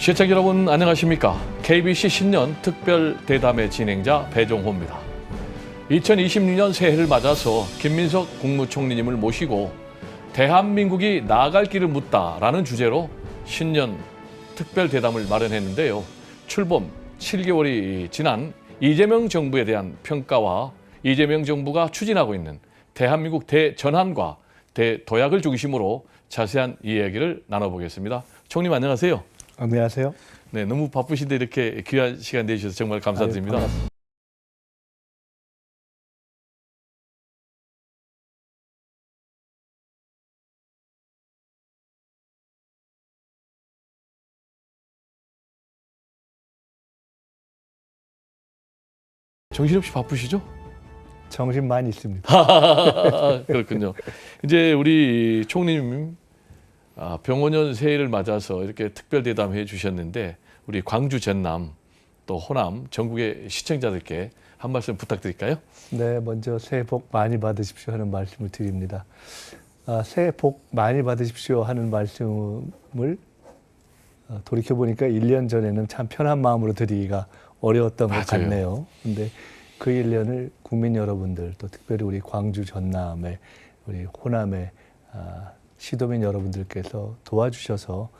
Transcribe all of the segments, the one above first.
시청자 여러분 안녕하십니까? KBC 신년 특별 대담의 진행자 배종호입니다. 2026년 새해를 맞아서 김민석 국무총리님을 모시고 대한민국이 나아갈 길을 묻다라는 주제로 신년 특별 대담을 마련했는데요. 출범 7개월이 지난 이재명 정부에 대한 평가와 이재명 정부가 추진하고 있는 대한민국 대전환과 대도약을 중심으로 자세한 이야기를 나눠보겠습니다. 총리님 안녕하세요. 안녕하세요. 네, 너무 바쁘신데 이렇게 귀한 시간 내주셔서 정말 감사드립니다. 아유, 정신없이 바쁘시죠? 정신 많이 있습니다. 그렇군요. 이제 우리 총리님 병원년 새해를 맞아서 이렇게 특별 대담해 주셨는데 우리 광주, 전남, 또 호남 전국의 시청자들께 한 말씀 부탁드릴까요? 네, 먼저 새해 복 많이 받으십시오 하는 말씀을 드립니다. 새해 복 많이 받으십시오 하는 말씀을 돌이켜보니까 1년 전에는 참 편한 마음으로 드리기가 어려웠던 것 같네요. 근데 그 1년을 국민 여러분들, 또 특별히 우리 광주, 전남의, 우리 호남의 시도민 여러분들께서 도와주셔서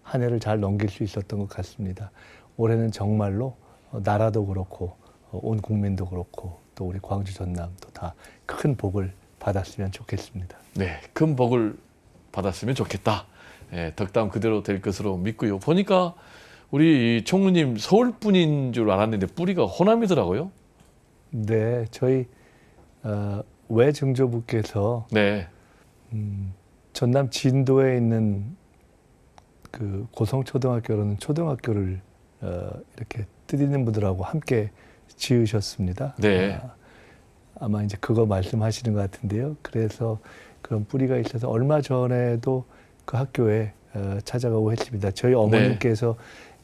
한 해를 잘 넘길 수 있었던 것 같습니다. 올해는 정말로 나라도 그렇고 온 국민도 그렇고 또 우리 광주, 전남도 다 큰 복을 받았으면 좋겠습니다. 네, 큰 복을 받았으면 좋겠다. 네, 덕담 그대로 될 것으로 믿고요. 보니까 우리 총리님 서울 분인 줄 알았는데 뿌리가 호남이더라고요. 네, 저희 외증조부께서 네. 전남 진도에 있는 그 고성초등학교로는 초등학교를 이렇게 뜻있는 분들하고 함께 지으셨습니다. 네. 아마 이제 그거 말씀하시는 것 같은데요. 그래서 그런 뿌리가 있어서 얼마 전에도 그 학교에 찾아가고 했습니다. 저희 어머님께서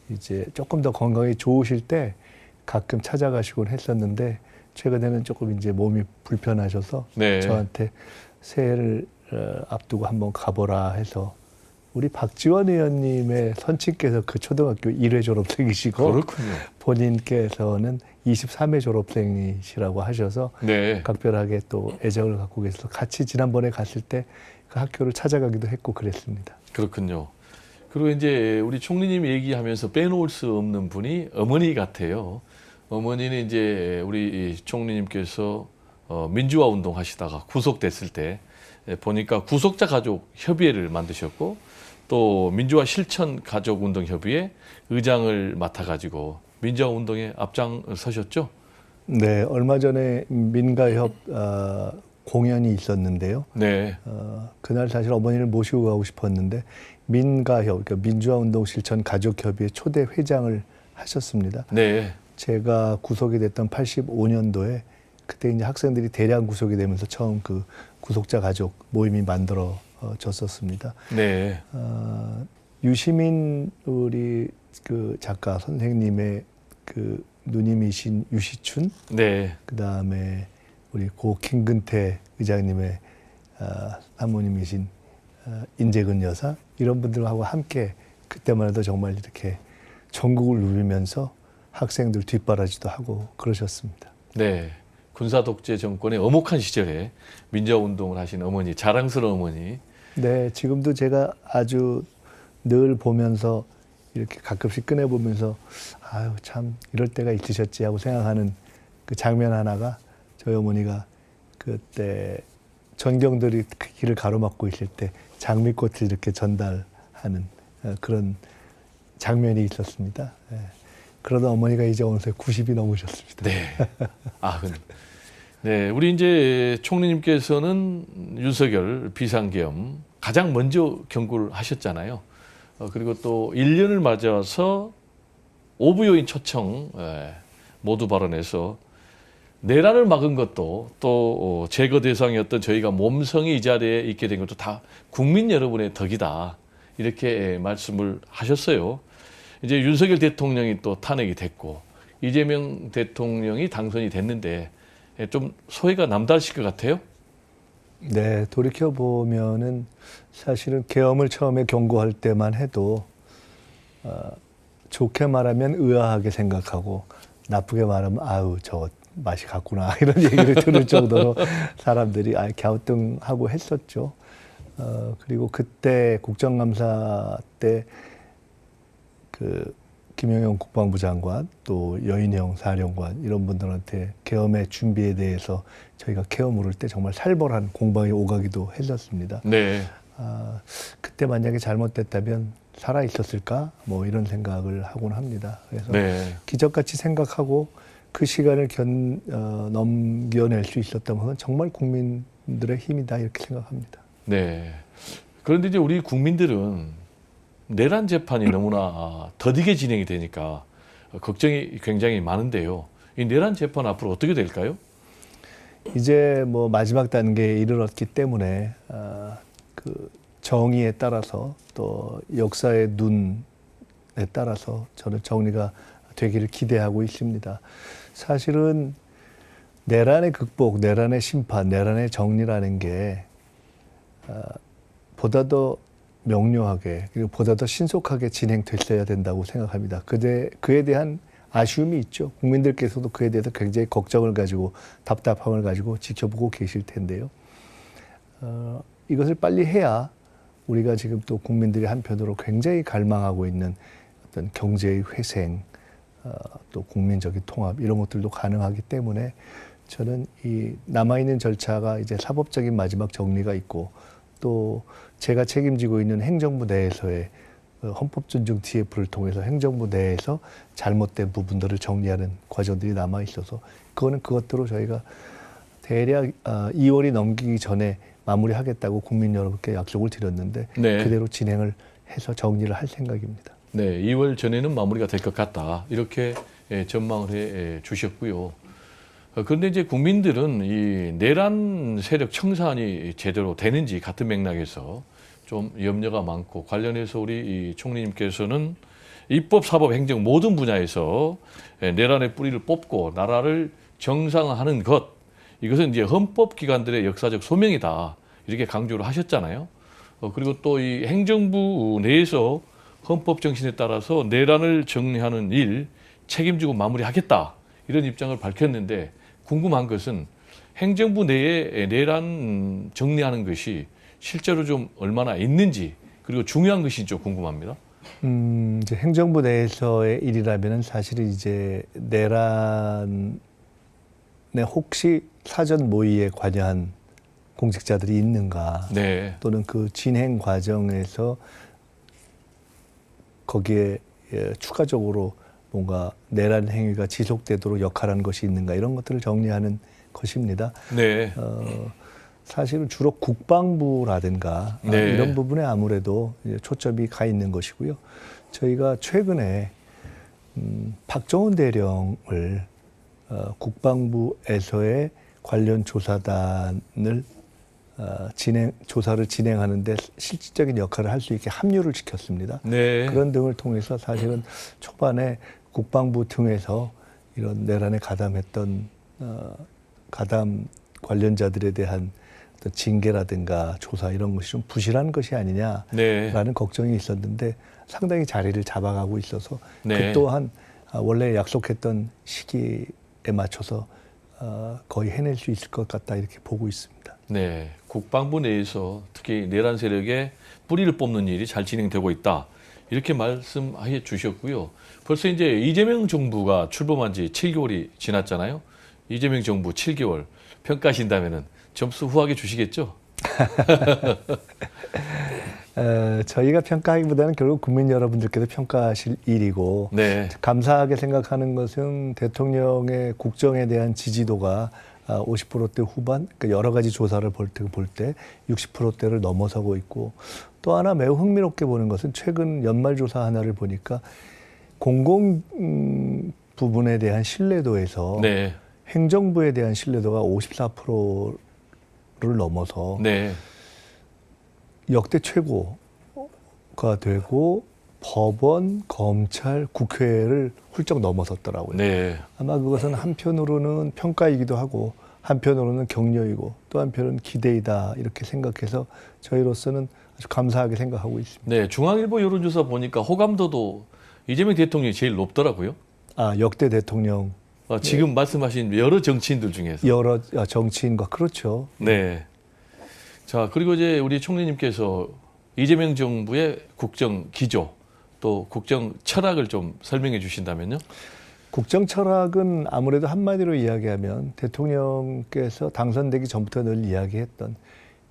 이제 조금 더 건강이 좋으실 때 가끔 찾아가시곤 했었는데 최근에는 조금 이제 몸이 불편하셔서 저한테 새해를 앞두고 한번 가보라 해서 우리 박지원 의원님의 선친께서 그 초등학교 1회 졸업생이시고 그렇군요. 본인께서는 23회 졸업생이시라고 하셔서 각별하게 또 애정을 갖고 계셔서 같이 지난번에 갔을 때 그 학교를 찾아가기도 했고 그랬습니다. 그렇군요. 그리고 이제 우리 총리님 얘기하면서 빼놓을 수 없는 분이 어머니 같아요. 어머니는 이제 우리 총리님께서 민주화 운동 하시다가 구속됐을 때 보니까 구속자 가족 협의회를 만드셨고 또 민주화 실천 가족 운동 협의회 의장을 맡아가지고 민주화 운동에 앞장서셨죠? 네, 얼마 전에 민가협 공연이 있었는데요. 네. 그날 사실 어머니를 모시고 가고 싶었는데 민가협, 그러니까 민주화 운동 실천 가족 협의회 초대 회장을 하셨습니다. 네. 제가 구속이 됐던 85년도에 그때 이제 학생들이 대량 구속이 되면서 처음 그 구속자 가족 모임이 만들어졌었습니다. 네. 유시민 우리 그 작가 선생님의 그 누님이신 유시춘, 네. 그 다음에 우리 고 김근태 의장님의 사모님이신 인재근 여사 이런 분들하고 함께 그때만 해도 정말 이렇게 전국을 누비면서 학생들 뒷바라지도 하고 그러셨습니다. 네. 군사 독재 정권의 엄혹한 시절에 민주화 운동을 하신 어머니, 자랑스러운 어머니. 네, 지금도 제가 아주 늘 보면서 이렇게 가끔씩 꺼내보면서 아유 참 이럴 때가 있으셨지 하고 생각하는 그 장면 하나가 저희 어머니가 그때 전경들이 그 길을 가로막고 있을 때 장미꽃을 이렇게 전달하는 그런 장면이 있었습니다. 그러다 어머니가 이제 어느새 90이 넘으셨습니다. 네. 네, 우리 이제 총리님께서는 윤석열 비상계엄 가장 먼저 경고를 하셨잖아요. 그리고 또 1년을 맞아서 오부요인 초청 모두 발언해서 내란을 막은 것도 또 제거 대상이었던 저희가 몸성이 이 자리에 있게 된 것도 다 국민 여러분의 덕이다. 이렇게 말씀을 하셨어요. 이제 윤석열 대통령이 또 탄핵이 됐고 이재명 대통령이 당선이 됐는데 좀 소회가 남다르실 것 같아요? 네, 돌이켜보면은 사실은 계엄을 처음에 경고할 때만 해도 좋게 말하면 의아하게 생각하고 나쁘게 말하면 아유 저 맛이 같구나 이런 얘기를 들을 정도로 사람들이 갸우뚱하고 했었죠. 그리고 그때 국정감사 때 그 김영현 국방부 장관 또 여인형 사령관 이런 분들한테 계엄의 준비에 대해서 저희가 케어 물을 때 정말 살벌한 공방이 오가기도 했었습니다. 네. 그때 만약에 잘못됐다면 살아 있었을까? 뭐 이런 생각을 하곤 합니다. 그래서 네. 기적같이 생각하고 그 시간을 넘겨낼 수 있었던 것은 정말 국민들의 힘이다 이렇게 생각합니다. 네. 그런데 이제 우리 국민들은 내란 재판이 너무나 더디게 진행이 되니까 걱정이 굉장히 많은데요. 이 내란 재판 앞으로 어떻게 될까요? 이제 뭐 마지막 단계에 이르렀기 때문에 그 정의에 따라서 또 역사의 눈에 따라서 저는 정리가 되기를 기대하고 있습니다. 사실은 내란의 극복, 내란의 심판, 내란의 정리라는 게 보다 더 명료하게 그리고 보다 더 신속하게 진행됐어야 된다고 생각합니다. 그에 대한 아쉬움이 있죠. 국민들께서도 그에 대해서 굉장히 걱정을 가지고 답답함을 가지고 지켜보고 계실 텐데요. 이것을 빨리 해야 우리가 지금 또 국민들이 한편으로 굉장히 갈망하고 있는 어떤 경제의 회생, 또 국민적인 통합 이런 것들도 가능하기 때문에 저는 이 남아있는 절차가 이제 사법적인 마지막 정리가 있고 또 제가 책임지고 있는 행정부 내에서의 헌법 존중 TF를 통해서 행정부 내에서 잘못된 부분들을 정리하는 과정들이 남아 있어서 그것들로 저희가 대략 2월이 넘기기 전에 마무리하겠다고 국민 여러분께 약속을 드렸는데 네. 그대로 진행을 해서 정리를 할 생각입니다. 네, 2월 전에는 마무리가 될 것 같다. 이렇게 전망을 해 주셨고요. 그런데 이제 국민들은 이 내란 세력 청산이 제대로 되는지 같은 맥락에서 좀 염려가 많고 관련해서 우리 이 총리님께서는 입법, 사법, 행정 모든 분야에서 내란의 뿌리를 뽑고 나라를 정상화하는 것 이것은 이제 헌법기관들의 역사적 소명이다 이렇게 강조를 하셨잖아요. 그리고 또 이 행정부 내에서 헌법 정신에 따라서 내란을 정리하는 일 책임지고 마무리하겠다 이런 입장을 밝혔는데 궁금한 것은 행정부 내에 내란 정리하는 것이 실제로 좀 얼마나 있는지 그리고 중요한 것이 좀 궁금합니다. 이제 행정부 내에서의 일이라면은 사실은 이제 내란에 혹시 사전 모의에 관여한 공직자들이 있는가 네. 또는 그 진행 과정에서 거기에 추가적으로 뭔가 내란 행위가 지속되도록 역할하는 것이 있는가 이런 것들을 정리하는 것입니다. 네. 사실은 주로 국방부라든가 네. 이런 부분에 아무래도 이제 초점이 가 있는 것이고요. 저희가 최근에 박정훈 대령을 국방부에서의 관련 조사단을 조사를 진행하는데 실질적인 역할을 할 수 있게 합류를 시켰습니다. 네. 그런 등을 통해서 사실은 초반에 국방부 등에서 이런 내란에 가담했던 가담 관련자들에 대한 어떤 징계라든가 조사 이런 것이 좀 부실한 것이 아니냐라는 네. 걱정이 있었는데 상당히 자리를 잡아가고 있어서 네. 그 또한 원래 약속했던 시기에 맞춰서 거의 해낼 수 있을 것 같다 이렇게 보고 있습니다. 네. 국방부 내에서 특히 내란 세력의 뿌리를 뽑는 일이 잘 진행되고 있다. 이렇게 말씀해 주셨고요. 벌써 이제 이재명 정부가 출범한 지 7개월이 지났잖아요. 이재명 정부 7개월 평가하신다면은 점수 후하게 주시겠죠? 저희가 평가하기보다는 결국 국민 여러분들께서 평가하실 일이고 네. 감사하게 생각하는 것은 대통령의 국정에 대한 지지도가 50%대 후반, 그러니까 여러 가지 조사를 볼 때 60%대를 넘어서고 있고 또 하나 매우 흥미롭게 보는 것은 최근 연말조사 하나를 보니까 공공 부분에 대한 신뢰도에서 네. 행정부에 대한 신뢰도가 54%를 넘어서 네. 역대 최고가 되고 법원, 검찰, 국회를 훌쩍 넘어섰더라고요. 네. 아마 그것은 한편으로는 평가이기도 하고 한편으로는 격려이고 또 한편은 기대이다 이렇게 생각해서 저희로서는 아주 감사하게 생각하고 있습니다. 네. 중앙일보 여론조사 보니까 호감도도 이재명 대통령이 제일 높더라고요. 역대 대통령 지금 말씀하신 여러 정치인들 중에서. 여러 정치인과 그렇죠. 네. 자, 그리고 이제 우리 총리님께서 이재명 정부의 국정 기조 또 국정 철학을 좀 설명해 주신다면요. 국정 철학은 아무래도 한마디로 이야기하면 대통령께서 당선되기 전부터 늘 이야기했던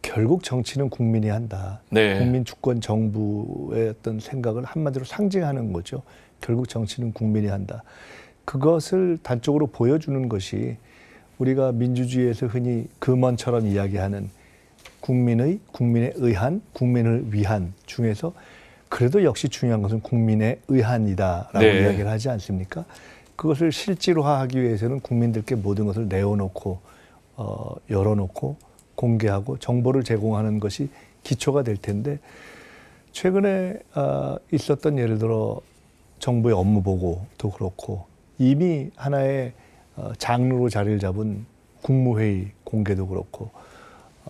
결국 정치는 국민이 한다. 네. 국민 주권 정부의 어떤 생각을 한마디로 상징하는 거죠. 결국 정치는 국민이 한다. 그것을 단적으로 보여주는 것이 우리가 민주주의에서 흔히 금언처럼 이야기하는 국민의, 국민에 의한, 국민을 위한 중에서 그래도 역시 중요한 것은 국민에 의한이다라고 네. 이야기를 하지 않습니까? 그것을 실질화하기 위해서는 국민들께 모든 것을 내어놓고 열어놓고 공개하고 정보를 제공하는 것이 기초가 될 텐데 최근에 있었던 예를 들어 정부의 업무 보고도 그렇고 이미 하나의 장르로 자리를 잡은 국무회의 공개도 그렇고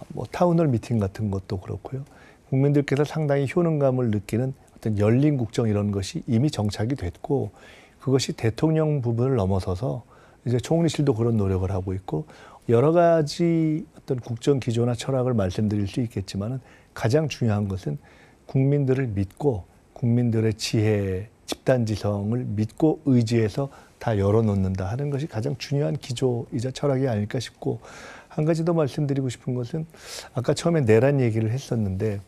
뭐 타운홀 미팅 같은 것도 그렇고요. 국민들께서 상당히 효능감을 느끼는 어떤 열린 국정 이런 것이 이미 정착이 됐고 그것이 대통령 부분을 넘어서서 이제 총리실도 그런 노력을 하고 있고 여러 가지 어떤 국정 기조나 철학을 말씀드릴 수 있겠지만은 가장 중요한 것은 국민들을 믿고 국민들의 지혜, 집단지성을 믿고 의지해서 다 열어놓는다 하는 것이 가장 중요한 기조이자 철학이 아닐까 싶고 한 가지 더 말씀드리고 싶은 것은 아까 처음에 내란 얘기를 했었는데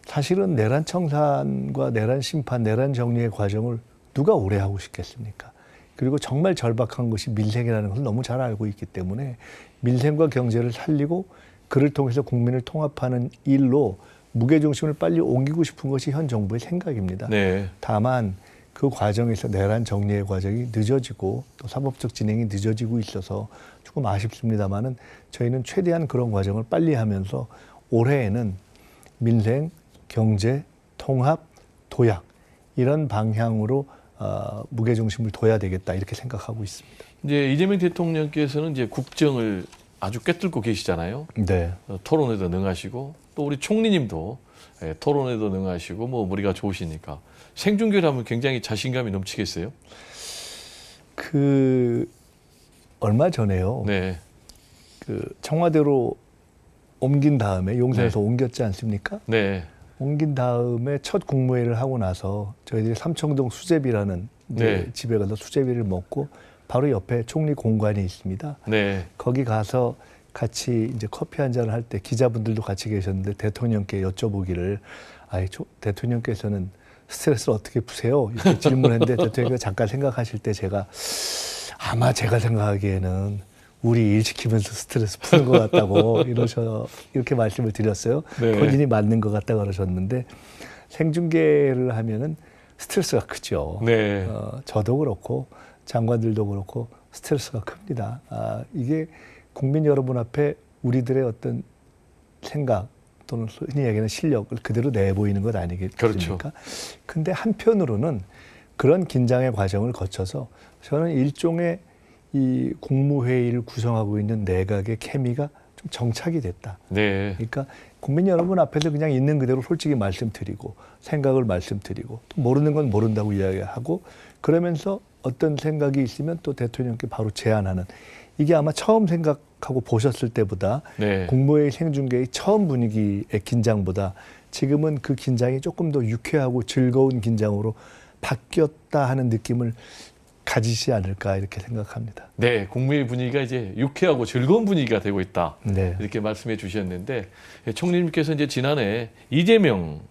사실은 내란 청산과 내란 심판, 내란 정리의 과정을 누가 오래 하고 싶겠습니까? 그리고 정말 절박한 것이 민생이라는 것을 너무 잘 알고 있기 때문에 민생과 경제를 살리고 그를 통해서 국민을 통합하는 일로 무게중심을 빨리 옮기고 싶은 것이 현 정부의 생각입니다. 네. 다만 그 과정에서 내란 정리의 과정이 늦어지고 또 사법적 진행이 늦어지고 있어서 조금 아쉽습니다만은 저희는 최대한 그런 과정을 빨리 하면서 올해에는 민생, 경제, 통합, 도약 이런 방향으로 무게중심을 둬야 되겠다 이렇게 생각하고 있습니다. 이제 이재명 대통령께서는 이제 국정을 아주 꿰뚫고 계시잖아요. 네. 토론에도 능하시고 또 우리 총리님도 토론에도 능하시고 뭐 머리가 좋으시니까 생중계를 하면 굉장히 자신감이 넘치겠어요. 얼마 전에요. 네. 청와대로 옮긴 다음에 용산에서 옮겼지 않습니까? 네. 옮긴 다음에 첫 국무회의를 하고 나서 저희들이 삼청동 수제비라는 네. 집에 가서 수제비를 먹고 바로 옆에 총리 공관이 있습니다. 네. 거기 가서 같이 이제 커피 한 잔을 할 때 기자분들도 같이 계셨는데 대통령께 여쭤보기를 대통령께서는 스트레스를 어떻게 푸세요? 이렇게 질문했는데 대통령께서 잠깐 생각하실 때 제가 아마 제가 생각하기에는 우리 일 시키면서 스트레스 푸는 것 같다고 이렇게 말씀을 드렸어요. 네. 본인이 맞는 것 같다 그러셨는데 생중계를 하면은 스트레스가 크죠. 네. 저도 그렇고 장관들도 그렇고 스트레스가 큽니다. 이게 국민 여러분 앞에 우리들의 어떤 생각 또는 흔히 얘기하는 실력을 그대로 내보이는 것 아니겠습니까? 그렇죠. 근데 한편으로는 그런 긴장의 과정을 거쳐서 저는 일종의 이 국무회의를 구성하고 있는 내각의 케미가 좀 정착이 됐다. 네. 그러니까 국민 여러분 앞에서 그냥 있는 그대로 솔직히 말씀드리고 생각을 말씀드리고 또 모르는 건 모른다고 이야기하고 그러면서 어떤 생각이 있으면 또 대통령께 바로 제안하는 이게 아마 처음 생각하고 보셨을 때보다 네. 국무회의 생중계의 처음 분위기의 긴장보다 지금은 그 긴장이 조금 더 유쾌하고 즐거운 긴장으로 바뀌었다 하는 느낌을 가지지 않을까 이렇게 생각합니다. 네, 국무회의 분위기가 이제 유쾌하고 즐거운 분위기가 되고 있다. 네. 이렇게 말씀해 주셨는데 총리님께서 이제 지난해 이재명에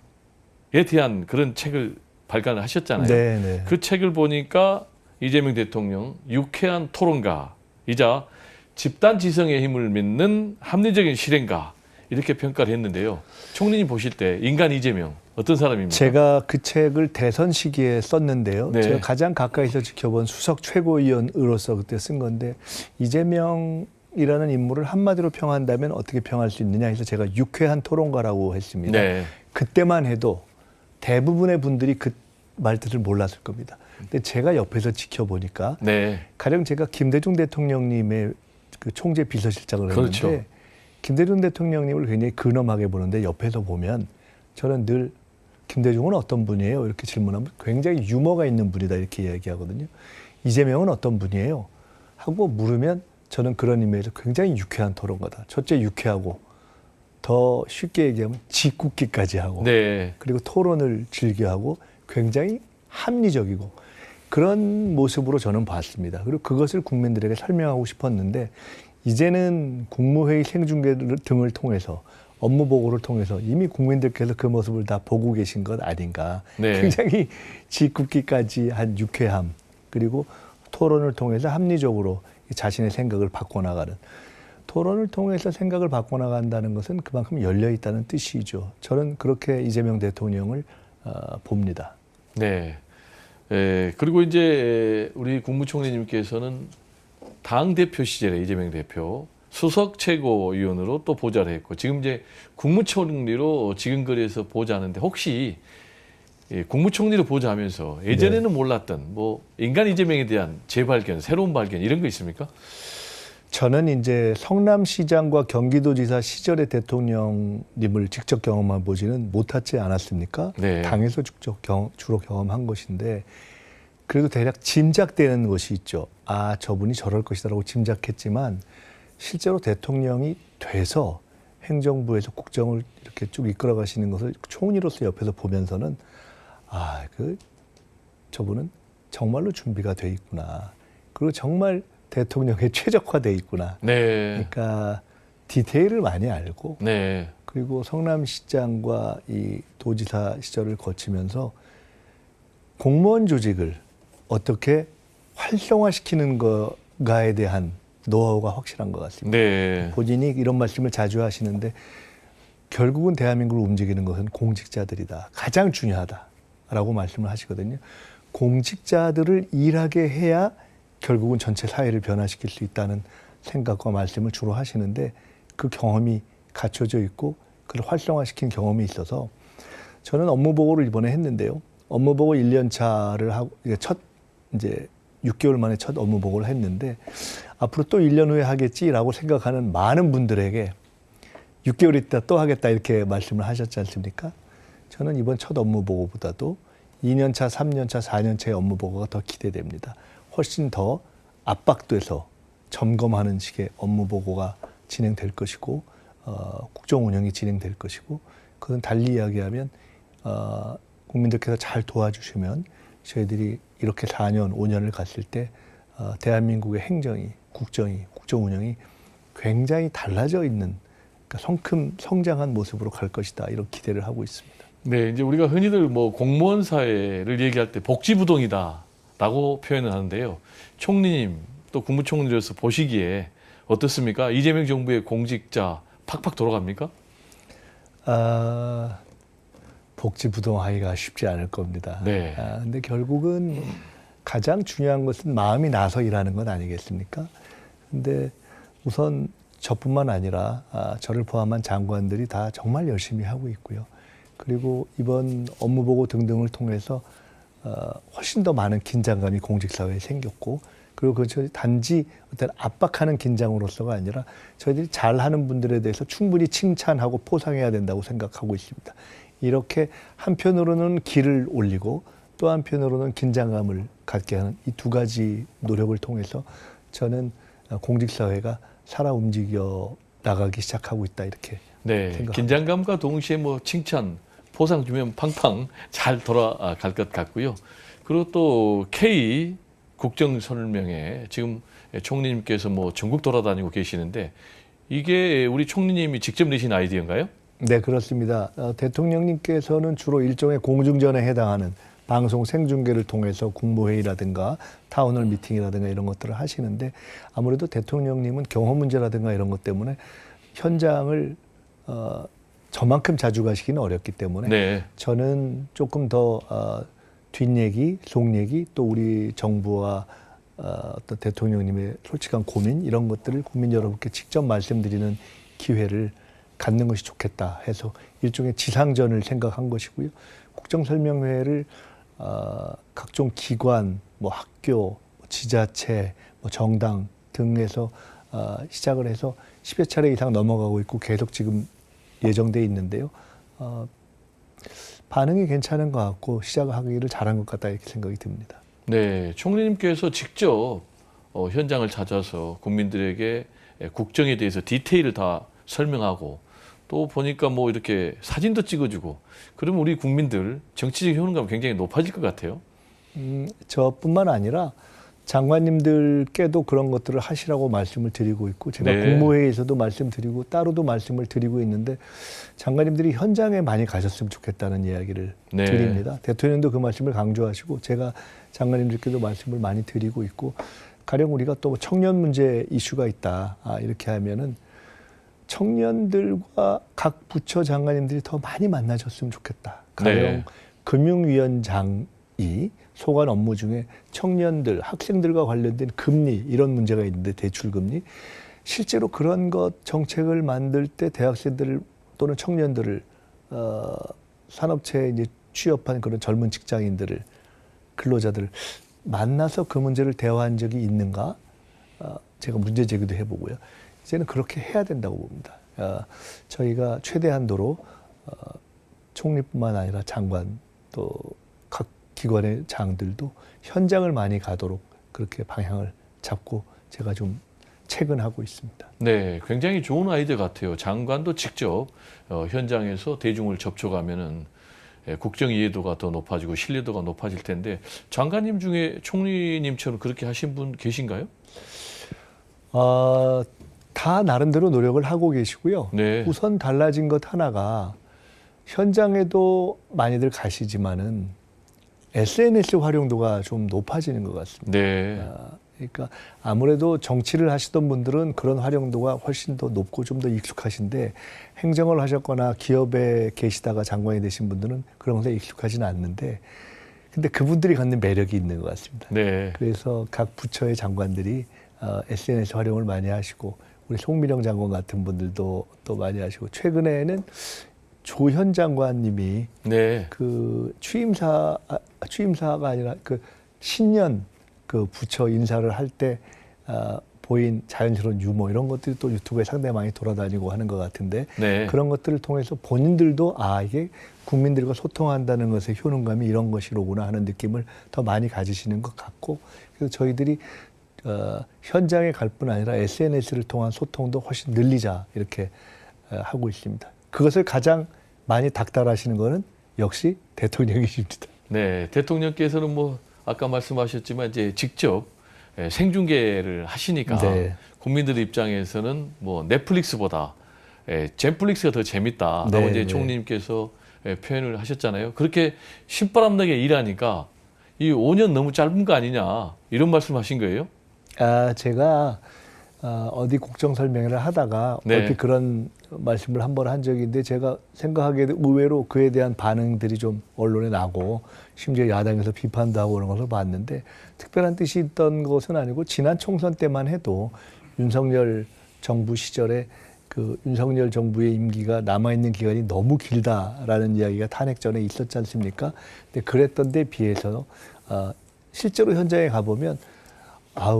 대한 그런 책을 발간을 하셨잖아요. 네, 네. 그 책을 보니까 이재명 대통령 유쾌한 토론가이자 집단 지성의 힘을 믿는 합리적인 실행가 이렇게 평가를 했는데요. 총리님 보실 때 인간 이재명 어떤 사람입니까? 제가 그 책을 대선 시기에 썼는데요. 네. 제가 가장 가까이서 지켜본 수석 최고위원으로서 그때 쓴 건데 이재명이라는 인물을 한마디로 평한다면 어떻게 평할 수 있느냐 해서 제가 유쾌한 토론가라고 했습니다. 네. 그때만 해도 대부분의 분들이 그 말뜻을 몰랐을 겁니다. 근데 제가 옆에서 지켜보니까 네. 가령 제가 김대중 대통령님의 그 총재 비서실장을 했는데 그렇죠. 김대중 대통령님을 굉장히 근엄하게 보는데 옆에서 보면 저는 늘 김대중은 어떤 분이에요? 이렇게 질문하면 굉장히 유머가 있는 분이다 이렇게 이야기하거든요. 이재명은 어떤 분이에요? 하고 물으면 저는 그런 의미에서 굉장히 유쾌한 토론가다. 첫째 유쾌하고 더 쉽게 얘기하면 짓궂기까지 하고 네. 그리고 토론을 즐겨하고 굉장히 합리적이고 그런 모습으로 저는 봤습니다. 그리고 그것을 국민들에게 설명하고 싶었는데 이제는 국무회의 생중계 등을 통해서 업무 보고를 통해서 이미 국민들께서 그 모습을 다 보고 계신 것 아닌가. 네. 굉장히 짓궂기까지 한 유쾌함 그리고 토론을 통해서 합리적으로 자신의 생각을 바꿔나가는 토론을 통해서 생각을 바꿔나간다는 것은 그만큼 열려있다는 뜻이죠. 저는 그렇게 이재명 대통령을 봅니다. 네. 그리고 이제 우리 국무총리님께서는 당대표 시절에 이재명 대표 수석 최고위원으로 또 보좌를 했고 지금 이제 국무총리로 지금거리에서 보좌하는데 혹시 국무총리로 보좌하면서 예전에는 몰랐던 뭐 인간 이재명에 대한 재발견, 새로운 발견 이런 거 있습니까? 저는 이제 성남시장과 경기도지사 시절의 대통령님을 직접 경험해 보지는 못하지 않았습니까? 네. 당에서 주로 경험한 것인데 그래도 대략 짐작되는 것이 있죠. 아, 저분이 저럴 것이다라고 짐작했지만 실제로 대통령이 돼서 행정부에서 국정을 이렇게 쭉 이끌어 가시는 것을 총리로서 옆에서 보면서는 아, 저분은 정말로 준비가 돼 있구나. 그리고 정말 대통령에 최적화돼 있구나. 네. 그러니까 디테일을 많이 알고 네. 그리고 성남시장과 이 도지사 시절을 거치면서 공무원 조직을 어떻게 활성화시키는 거가에 대한 노하우가 확실한 것 같습니다. 네. 본인이 이런 말씀을 자주 하시는데 결국은 대한민국을 움직이는 것은 공직자들이다. 가장 중요하다라고 말씀을 하시거든요. 공직자들을 일하게 해야 결국은 전체 사회를 변화시킬 수 있다는 생각과 말씀을 주로 하시는데 그 경험이 갖춰져 있고 그걸 활성화시킨 경험이 있어서 저는 업무 보고를 이번에 했는데요. 업무 보고 1년 차를 하고 이제 6개월 만에 첫 업무 보고를 했는데 앞으로 또 1년 후에 하겠지라고 생각하는 많은 분들에게 6개월 있다 또 하겠다 이렇게 말씀을 하셨지 않습니까? 저는 이번 첫 업무 보고보다도 2년 차, 3년 차, 4년 차의 업무 보고가 더 기대됩니다. 훨씬 더 압박돼서 점검하는 식의 업무 보고가 진행될 것이고 국정 운영이 진행될 것이고 그건 달리 이야기하면 국민들께서 잘 도와주시면 저희들이 이렇게 4년, 5년을 갔을 때 대한민국의 행정이, 국정 운영이 굉장히 달라져 있는 그러니까 성장한 모습으로 갈 것이다 이런 기대를 하고 있습니다. 네, 이제 우리가 흔히들 뭐 공무원 사회를 얘기할 때 복지부동이다라고 표현을 하는데요. 총리님 또 국무총리로서 보시기에 어떻습니까? 이재명 정부의 공직자 팍팍 돌아갑니까? 복지부동하기가 쉽지 않을 겁니다. 네. 근데 결국은 가장 중요한 것은 마음이 나서 일하는 것 아니겠습니까? 근데 우선 저뿐만 아니라 저를 포함한 장관들이 다 정말 열심히 하고 있고요. 그리고 이번 업무 보고 등등을 통해서 훨씬 더 많은 긴장감이 공직사회에 생겼고 그리고 그것이 단지 어떤 압박하는 긴장으로서가 아니라 저희들이 잘하는 분들에 대해서 충분히 칭찬하고 포상해야 된다고 생각하고 있습니다. 이렇게 한편으로는 기를 올리고 또 한편으로는 긴장감을 갖게 하는 이 두 가지 노력을 통해서 저는 공직사회가 살아 움직여 나가기 시작하고 있다 이렇게 네, 생각합니다. 긴장감과 동시에 뭐 칭찬, 포상 주면 팡팡 잘 돌아갈 것 같고요. 그리고 또 K 국정설명회 지금 총리님께서 뭐 전국 돌아다니고 계시는데 이게 우리 총리님이 직접 내신 아이디어인가요? 네, 그렇습니다. 대통령님께서는 주로 일종의 공중전에 해당하는 방송 생중계를 통해서 국무회의라든가 타운홀 미팅이라든가 이런 것들을 하시는데 아무래도 대통령님은 경호 문제라든가 이런 것 때문에 현장을 저만큼 자주 가시기는 어렵기 때문에 네. 저는 조금 더 뒷얘기, 속얘기 또 우리 정부와 어떤 대통령님의 솔직한 고민 이런 것들을 국민 여러분께 직접 말씀드리는 기회를 갖는 것이 좋겠다 해서 일종의 지상전을 생각한 것이고요. 국정설명회를 각종 기관, 뭐 학교, 지자체, 뭐 정당 등에서 시작을 해서 10여 차례 이상 넘어가고 있고 계속 지금 예정돼 있는데요. 반응이 괜찮은 것 같고 시작하기를 잘한 것 같다 이렇게 생각이 듭니다. 네, 총리님께서 직접 현장을 찾아서 국민들에게 국정에 대해서 디테일을 다 설명하고 또 보니까 뭐 이렇게 사진도 찍어주고 그러면 우리 국민들 정치적 효능감 굉장히 높아질 것 같아요. 저뿐만 아니라 장관님들께도 그런 것들을 하시라고 말씀을 드리고 있고 제가 네. 국무회의에서도 말씀드리고 따로도 말씀을 드리고 있는데 장관님들이 현장에 많이 가셨으면 좋겠다는 이야기를 네. 드립니다. 대통령도 그 말씀을 강조하시고 제가 장관님들께도 말씀을 많이 드리고 있고 가령 우리가 또 청년 문제 이슈가 있다 이렇게 하면은 청년들과 각 부처 장관님들이 더 많이 만나셨으면 좋겠다. 가령 네. 금융위원장이 소관 업무 중에 청년들, 학생들과 관련된 금리 이런 문제가 있는데 대출금리 실제로 그런 것 정책을 만들 때 대학생들 또는 청년들을 산업체에 이제 취업한 그런 젊은 직장인들을 근로자들을 만나서 그 문제를 대화한 적이 있는가? 제가 문제 제기도 해보고요. 이제는 그렇게 해야 된다고 봅니다. 저희가 최대한도로 총리뿐만 아니라 장관 또 각 기관의 장들도 현장을 많이 가도록 그렇게 방향을 잡고 제가 좀 체근하고 있습니다. 네, 굉장히 좋은 아이디어 같아요. 장관도 직접 현장에서 대중을 접촉하면은 국정 이해도가 더 높아지고 신뢰도가 높아질 텐데 장관님 중에 총리님처럼 그렇게 하신 분 계신가요? 다 나름대로 노력을 하고 계시고요. 네. 우선 달라진 것 하나가 현장에도 많이들 가시지만은 SNS 활용도가 좀 높아지는 것 같습니다. 네. 그러니까 아무래도 정치를 하시던 분들은 그런 활용도가 훨씬 더 높고 좀 더 익숙하신데 행정을 하셨거나 기업에 계시다가 장관이 되신 분들은 그런 것에 익숙하지는 않는데 근데 그분들이 갖는 매력이 있는 것 같습니다. 네. 그래서 각 부처의 장관들이 SNS 활용을 많이 하시고 우리 송미령 장관 같은 분들도 또 많이 하시고 최근에는 조현 장관님이 네. 그 취임사가 아니라 그 신년 그 부처 인사를 할 때 보인 자연스러운 유머 이런 것들이 또 유튜브에 상당히 많이 돌아다니고 하는 것 같은데 네. 그런 것들을 통해서 본인들도 이게 국민들과 소통한다는 것의 효능감이 이런 것이로구나 하는 느낌을 더 많이 가지시는 것 같고 그래서 저희들이 현장에 갈 뿐 아니라 SNS를 통한 소통도 훨씬 늘리자 이렇게 하고 있습니다. 그것을 가장 많이 닥달하시는 거는 역시 대통령이십니다. 네, 대통령께서는 뭐 아까 말씀하셨지만 이제 직접 생중계를 하시니까 네. 국민들 입장에서는 뭐 넷플릭스보다 젠플릭스가 더 재밌다라고 네, 이제 네. 총리님께서 표현을 하셨잖아요. 그렇게 신바람나게 일하니까 이 5년 너무 짧은 거 아니냐 이런 말씀하신 거예요? 제가 어디 국정 설명회를 하다가 네. 얼핏 그런 말씀을 한 번 한 적이 있는데 제가 생각하기에도 의외로 그에 대한 반응들이 좀 언론에 나고 심지어 야당에서 비판도 하고 그런 것을 봤는데 특별한 뜻이 있던 것은 아니고 지난 총선 때만 해도 윤석열 정부 시절에 그 윤석열 정부의 임기가 남아있는 기간이 너무 길다라는 이야기가 탄핵 전에 있었지 않습니까? 근데 그랬던 데 비해서 실제로 현장에 가보면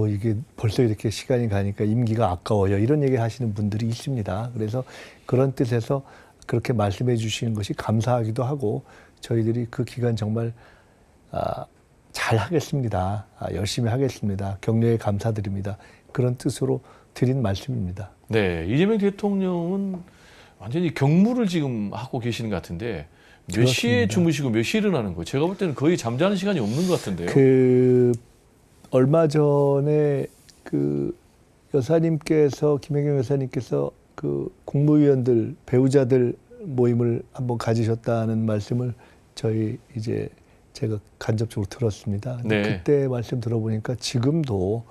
이게 벌써 이렇게 시간이 가니까 임기가 아까워요. 이런 얘기 하시는 분들이 있습니다. 그래서 그런 뜻에서 그렇게 말씀해 주시는 것이 감사하기도 하고 저희들이 그 기간 정말 잘 하겠습니다. 열심히 하겠습니다. 격려에 감사드립니다. 그런 뜻으로 드린 말씀입니다. 네, 이재명 대통령은 완전히 경무를 지금 하고 계시는 것 같은데 몇 시에 그렇습니다. 주무시고 몇 시에 일어나는 거예요? 제가 볼 때는 거의 잠자는 시간이 없는 것 같은데요. 얼마 전에 그 김혜경 여사님께서 그 국무위원들, 배우자들 모임을 한번 가지셨다는 말씀을 제가 간접적으로 들었습니다. 근데 네. 그때 말씀 들어보니까 지금도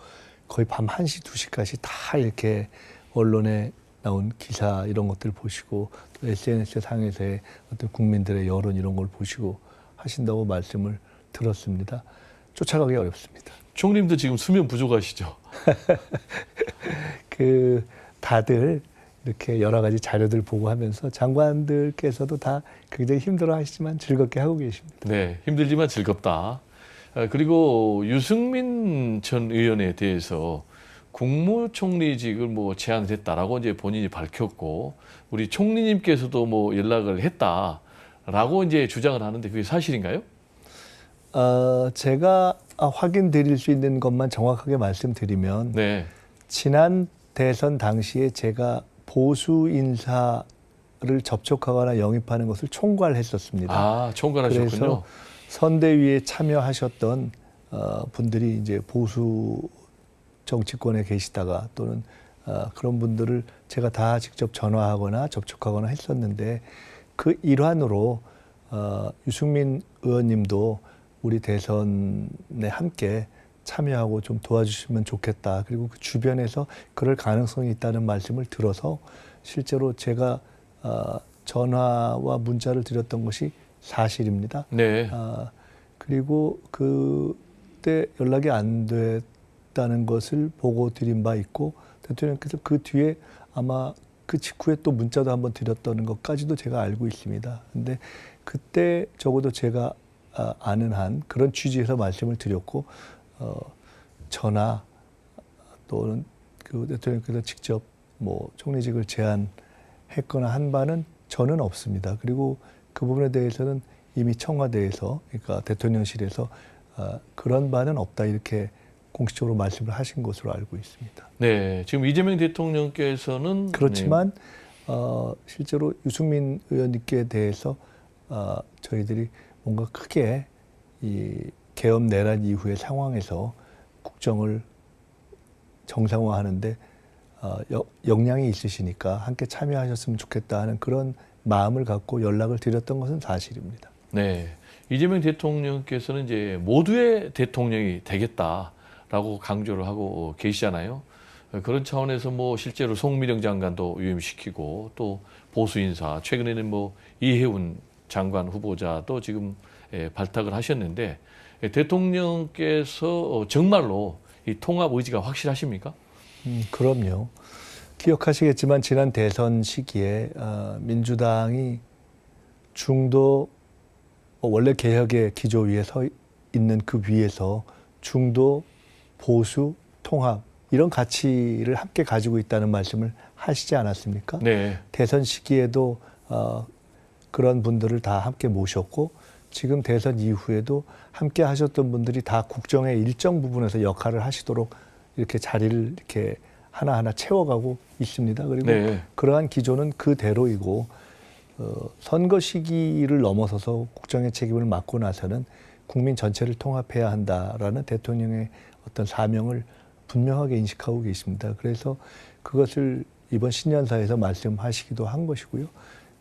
거의 밤 1시, 2시까지 다 이렇게 언론에 나온 기사 이런 것들 보시고 또 SNS 상에서의 어떤 국민들의 여론 이런 걸 보시고 하신다고 말씀을 들었습니다. 쫓아가기 어렵습니다. 총리님도 지금 수면 부족하시죠? 다들 이렇게 여러 가지 자료들 보고 하면서 장관들께서도 다 굉장히 힘들어 하시지만 즐겁게 하고 계십니다. 네, 힘들지만 즐겁다. 그리고 유승민 전 의원에 대해서 국무총리직을 뭐 제안을 했다라고 이제 본인이 밝혔고 우리 총리님께서도 뭐 연락을 했다. 라고 이제 주장을 하는데 그게 사실인가요? 제가 확인드릴 수 있는 것만 정확하게 말씀드리면 네. 지난 대선 당시에 제가 보수 인사를 접촉하거나 영입하는 것을 총괄했었습니다. 아, 총괄하셨군요. 그래서 선대위에 참여하셨던 분들이 이제 보수 정치권에 계시다가 또는 그런 분들을 제가 다 직접 전화하거나 접촉하거나 했었는데 그 일환으로 유승민 의원님도 우리 대선에 함께 참여하고 좀 도와주시면 좋겠다. 그리고 그 주변에서 그럴 가능성이 있다는 말씀을 들어서 실제로 제가 전화와 문자를 드렸던 것이 사실입니다. 네. 그리고 그때 연락이 안 됐다는 것을 보고 드린 바 있고 대통령께서 그 뒤에 아마 그 직후에 또 문자도 한번 드렸다는 것까지도 제가 알고 있습니다. 근데 그때 적어도 제가 아는 한 그런 취지에서 말씀을 드렸고 전화 또는 그 대통령께서 직접 뭐 총리직을 제안했거나 한 바는 저는 없습니다. 그리고 그 부분에 대해서는 이미 청와대에서 그러니까 대통령실에서 그런 바는 없다 이렇게 공식적으로 말씀을 하신 것으로 알고 있습니다. 네, 지금 이재명 대통령께서는 그렇지만 실제로 유승민 의원님께 대해서 저희들이 뭔가 크게 이 계엄 내란 이후의 상황에서 국정을 정상화하는데 역량이 있으시니까 함께 참여하셨으면 좋겠다 하는 그런 마음을 갖고 연락을 드렸던 것은 사실입니다. 네, 이재명 대통령께서는 이제 모두의 대통령이 되겠다라고 강조를 하고 계시잖아요. 그런 차원에서 뭐 실제로 송미령 장관도 유임시키고 또 보수 인사 최근에는 뭐 이해운 장관 후보자도 지금 발탁을 하셨는데 대통령께서 정말로 이 통합 의지가 확실하십니까? 그럼요. 기억하시겠지만 지난 대선 시기에 민주당이 중도 원래 개혁의 기조 위에 서 있는 그 위에서 중도, 보수, 통합 이런 가치를 함께 가지고 있다는 말씀을 하시지 않았습니까? 네. 대선 시기에도 그런 분들을 다 함께 모셨고 지금 대선 이후에도 함께 하셨던 분들이 다 국정의 일정 부분에서 역할을 하시도록 이렇게 자리를 이렇게 하나하나 채워가고 있습니다. 그리고 네. 그러한 기조는 그대로이고 선거 시기를 넘어서서 국정의 책임을 맡고 나서는 국민 전체를 통합해야 한다라는 대통령의 어떤 사명을 분명하게 인식하고 계십니다. 그래서 그것을 이번 신년사에서 말씀하시기도 한 것이고요.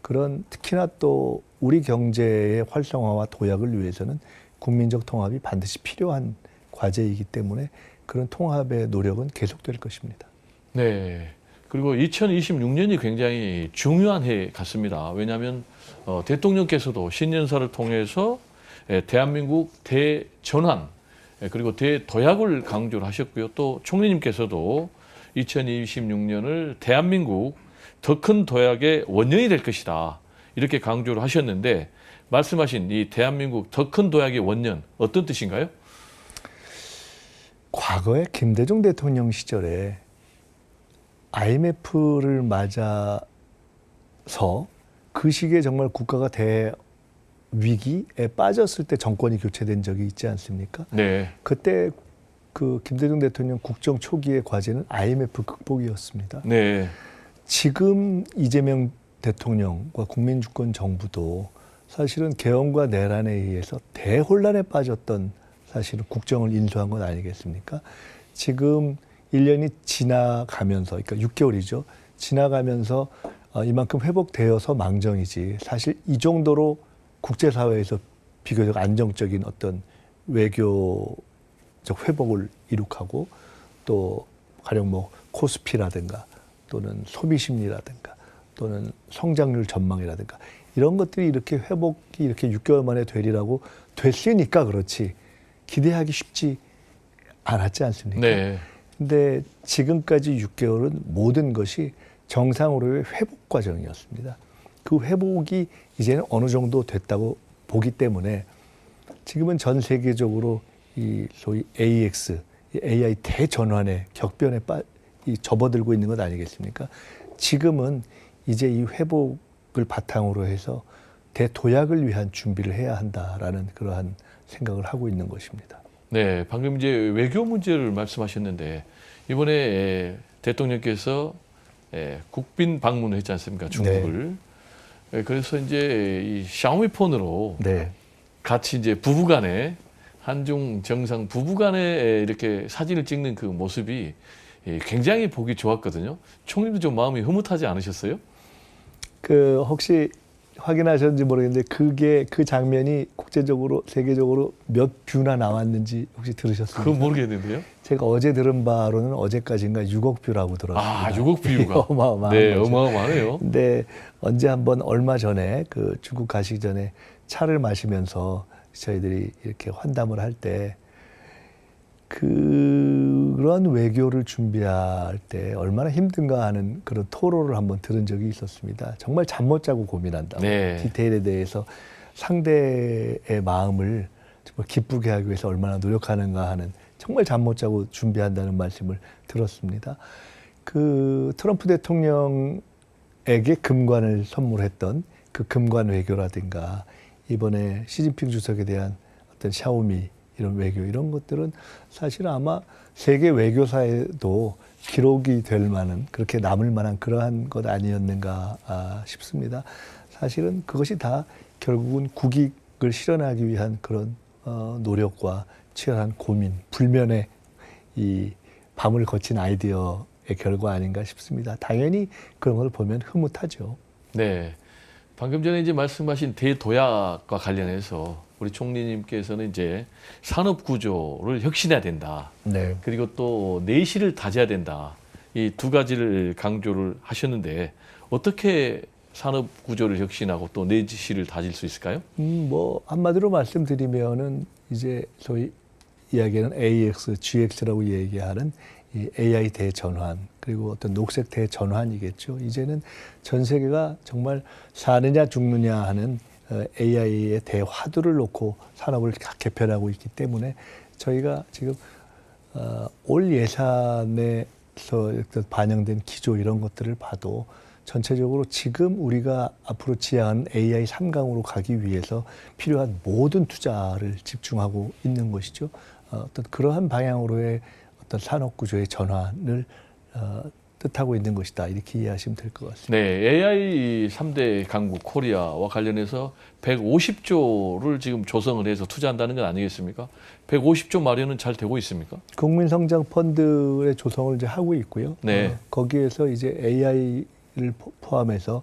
그런 특히나 또 우리 경제의 활성화와 도약을 위해서는 국민적 통합이 반드시 필요한 과제이기 때문에 그런 통합의 노력은 계속될 것입니다. 네. 그리고 2026년이 굉장히 중요한 해 같습니다. 왜냐하면 대통령께서도 신년사를 통해서 대한민국 대전환 그리고 대도약을 강조를 하셨고요. 또 총리님께서도 2026년을 대한민국 더 큰 도약의 원년이 될 것이다. 이렇게 강조를 하셨는데 말씀하신 이 대한민국 더 큰 도약의 원년 어떤 뜻인가요? 과거에 김대중 대통령 시절에 IMF를 맞아서 그 시기에 정말 국가가 대위기에 빠졌을 때 정권이 교체된 적이 있지 않습니까? 네. 그때 그 김대중 대통령 국정 초기의 과제는 IMF 극복이었습니다. 네. 지금 이재명 대통령과 국민주권 정부도 사실은 계엄과 내란에 의해서 대혼란에 빠졌던 사실은 국정을 인수한 것 아니겠습니까? 지금 1년이 지나가면서, 그러니까 6개월이죠. 지나가면서 이만큼 회복되어서 망정이지. 사실 이 정도로 국제사회에서 비교적 안정적인 어떤 외교적 회복을 이룩하고 또 가령 뭐 코스피라든가 또는 소비심리라든가 또는 성장률 전망이라든가 이런 것들이 이렇게 회복이 이렇게 6개월 만에 되리라고 됐으니까 그렇지 기대하기 쉽지 않았지 않습니까? 네. 근데 지금까지 6개월은 모든 것이 정상으로의 회복 과정이었습니다. 그 회복이 이제는 어느 정도 됐다고 보기 때문에 지금은 전 세계적으로 이 소위 AX, AI 대전환의 격변에 접어들고 있는 것 아니겠습니까? 지금은 이제 이 회복을 바탕으로 해서 대도약을 위한 준비를 해야 한다라는 그러한 생각을 하고 있는 것입니다. 네, 방금 이제 외교 문제를 말씀하셨는데 이번에 대통령께서 국빈 방문을 했지 않습니까? 중국을. 그래서 이제 이 샤오미 폰으로 네. 같이 이제 부부간에 한중 정상 부부간에 이렇게 사진을 찍는 그 모습이 굉장히 보기 좋았거든요. 총리도 좀 마음이 흐뭇하지 않으셨어요? 그 혹시 확인하셨는지 모르겠는데 그게 그 장면이 국제적으로 세계적으로 몇 뷰나 나왔는지 혹시 들으셨습니까? 그건 모르겠는데요. 제가 어제 들은 바로는 어제까지인가 6억 뷰라고 들었습니다. 아, 6억 뷰가. 어마어마한 네, 거죠. 어마어마하네요. 근데 언제 한번 얼마 전에 그 중국 가시기 전에 차를 마시면서 저희들이 이렇게 환담을 할 때 그런 외교를 준비할 때 얼마나 힘든가 하는 그런 토로를 한번 들은 적이 있었습니다. 정말 잠 못 자고 고민한다. 네. 디테일에 대해서 상대의 마음을 정말 기쁘게 하기 위해서 얼마나 노력하는가 하는 정말 잠 못 자고 준비한다는 말씀을 들었습니다. 그 트럼프 대통령에게 금관을 선물했던 그 금관 외교라든가 이번에 시진핑 주석에 대한 어떤 샤오미 이런 외교 이런 것들은 사실 아마 세계 외교사에도 기록이 될 만한 그렇게 남을 만한 그러한 것 아니었는가 싶습니다. 사실은 그것이 다 결국은 국익을 실현하기 위한 그런 노력과 치열한 고민, 불면의 이 밤을 거친 아이디어의 결과 아닌가 싶습니다. 당연히 그런 걸 보면 흐뭇하죠. 네. 방금 전에 이제 말씀하신 대도약과 관련해서 우리 총리님께서는 이제 산업 구조를 혁신해야 된다. 네. 그리고 또 내실을 다져야 된다. 이 두 가지를 강조를 하셨는데 어떻게 산업 구조를 혁신하고 또 내실을 다질 수 있을까요? 뭐 한마디로 말씀드리면은 이제 소위 이야기하는 AX, GX라고 얘기하는 이 AI 대전환 그리고 어떤 녹색 대전환이겠죠. 이제는 전 세계가 정말 사느냐 죽느냐 하는 AI의 대화두를 놓고 산업을 개편하고 있기 때문에 저희가 지금 올 예산에서 반영된 기조 이런 것들을 봐도 전체적으로 지금 우리가 앞으로 지향하는 AI 3강으로 가기 위해서 필요한 모든 투자를 집중하고 있는 것이죠. 어떤 그러한 방향으로의 어떤 산업 구조의 전환을 뜻하고 있는 것이다. 이렇게 이해하시면 될 것 같습니다. 네, AI 3대 강국 코리아와 관련해서 150조를 지금 조성을 해서 투자한다는 건 아니겠습니까? 150조 마련은 잘 되고 있습니까? 국민성장펀드의 조성을 이제 하고 있고요. 네. 거기에서 이제 AI를 포함해서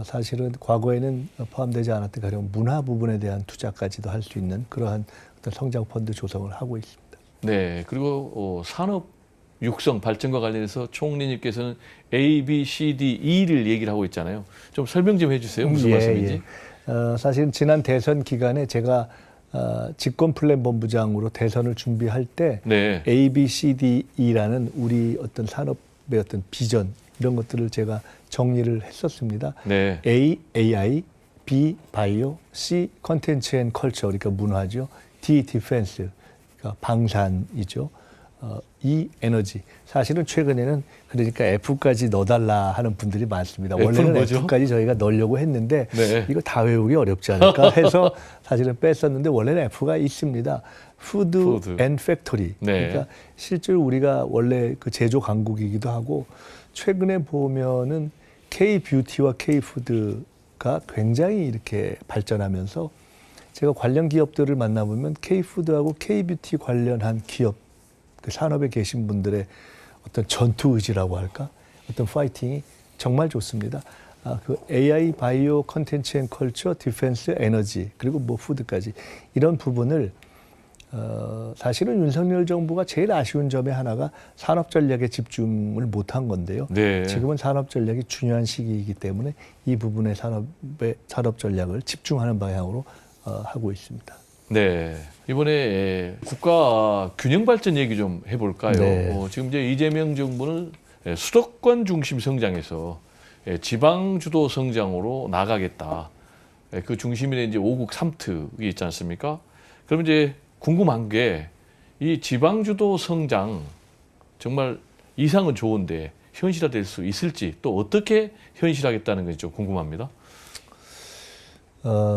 사실은 과거에는 포함되지 않았던 가령 문화 부분에 대한 투자까지도 할 수 있는 그러한 어떤 성장펀드 조성을 하고 있습니다. 네, 그리고 산업 육성 발전과 관련해서 총리님께서는 A, B, C, D, E를 얘기를 하고 있잖아요. 좀 설명 좀 해주세요. 무슨 말씀인지. 사실은 지난 대선 기간에 제가 집권플랜본부장으로 대선을 준비할 때 네. A, B, C, D, E라는 우리 어떤 산업의 어떤 비전 이런 것들을 제가 정리를 했었습니다. 네. A, AI, B, 바이오, C, 컨텐츠 앤 컬처, 그러니까 문화죠. D, 디펜스, 그러니까 방산이죠. E, 에너지. 사실은 최근에는 그러니까 F까지 넣어달라 하는 분들이 많습니다. 원래는 뭐죠? F까지 저희가 넣으려고 했는데 네. 이거 다 외우기 어렵지 않을까 해서 사실은 뺐었는데 원래는 F가 있습니다. 푸드 앤 팩토리. 네. 그러니까 실제로 우리가 원래 그 제조 강국이기도 하고 최근에 보면은 K-뷰티와 K-푸드가 굉장히 이렇게 발전하면서 제가 관련 기업들을 만나보면 K-푸드하고 K-뷰티 관련한 기업 그 산업에 계신 분들의 어떤 전투 의지라고 할까? 어떤 파이팅이 정말 좋습니다. 그 AI, 바이오, 컨텐츠 앤 컬처, 디펜스, 에너지 그리고 뭐 푸드까지 이런 부분을 사실은 윤석열 정부가 제일 아쉬운 점의 하나가 산업 전략에 집중을 못한 건데요. 네. 지금은 산업 전략이 중요한 시기이기 때문에 이 부분의 산업 전략을 집중하는 방향으로 하고 있습니다. 네. 이번에 국가 균형 발전 얘기 좀 해볼까요? 네. 지금 이제 이재명 정부는 수도권 중심 성장에서 지방 주도 성장으로 나가겠다. 그 중심에 이제 5국 3특이 있지 않습니까? 그럼 이제 궁금한 게 이 지방 주도 성장 정말 이상은 좋은데 현실화될 수 있을지 또 어떻게 현실하겠다는 것이 좀 궁금합니다.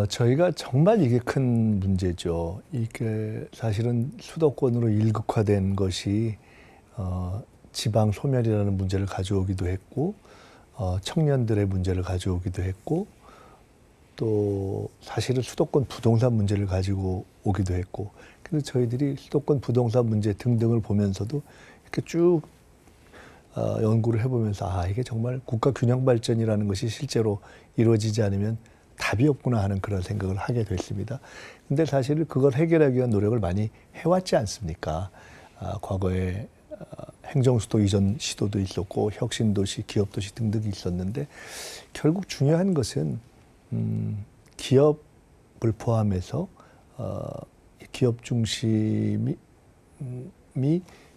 저희가 정말 이게 큰 문제죠. 이게 사실은 수도권으로 일극화된 것이 지방 소멸이라는 문제를 가져오기도 했고, 청년들의 문제를 가져오기도 했고, 또 사실은 수도권 부동산 문제를 가지고 오기도 했고, 그래서 저희들이 수도권 부동산 문제 등등을 보면서도 이렇게 쭉 연구를 해보면서 이게 정말 국가 균형 발전이라는 것이 실제로 이루어지지 않으면 답이 없구나 하는 그런 생각을 하게 됐습니다. 근데 사실 그걸 해결하기 위한 노력을 많이 해왔지 않습니까? 과거에 행정수도 이전 시도도 있었고 혁신도시, 기업도시 등등이 있었는데 결국 중요한 것은 기업을 포함해서 기업 중심이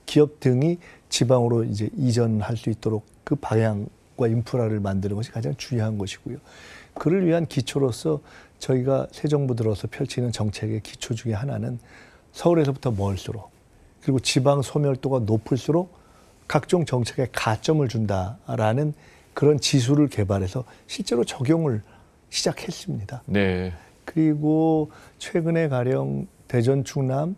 기업 등이 지방으로 이제 이전할 수 있도록 그 방향과 인프라를 만드는 것이 가장 중요한 것이고요. 그를 위한 기초로서 저희가 새 정부 들어서 펼치는 정책의 기초 중에 하나는 서울에서부터 멀수록 그리고 지방 소멸도가 높을수록 각종 정책에 가점을 준다라는 그런 지수를 개발해서 실제로 적용을 시작했습니다. 네. 그리고 최근에 가령 대전 충남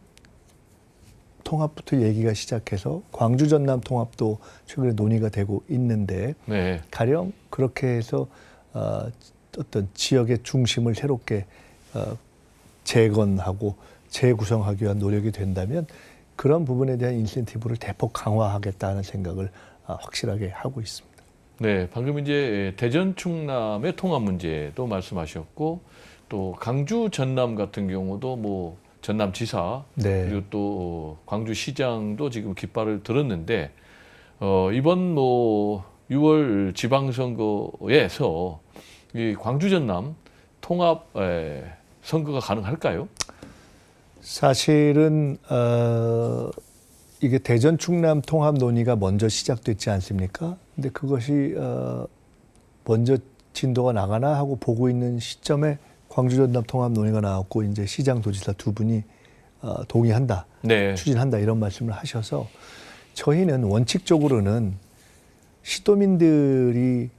통합부터 얘기가 시작해서 광주 전남 통합도 최근에 논의가 되고 있는데 네. 가령 그렇게 해서 어떤 지역의 중심을 새롭게 재건하고 재구성하기 위한 노력이 된다면 그런 부분에 대한 인센티브를 대폭 강화하겠다는 생각을 확실하게 하고 있습니다. 네, 방금 이제 대전 충남의 통합 문제도 말씀하셨고 또 강주 전남 같은 경우도 뭐 전남지사 네. 그리고 또 광주시장도 지금 깃발을 들었는데 이번 뭐 6월 지방선거에서 이 광주 전남 통합 선거가 가능할까요? 사실은 이게 대전 충남 통합 논의가 먼저 시작됐지 않습니까? 근데 그것이 먼저 진도가 나가나 하고 보고 있는 시점에 광주 전남 통합 논의가 나왔고 이제 시장 도지사 두 분이 동의한다, 네. 추진한다 이런 말씀을 하셔서 저희는 원칙적으로는 시도민들이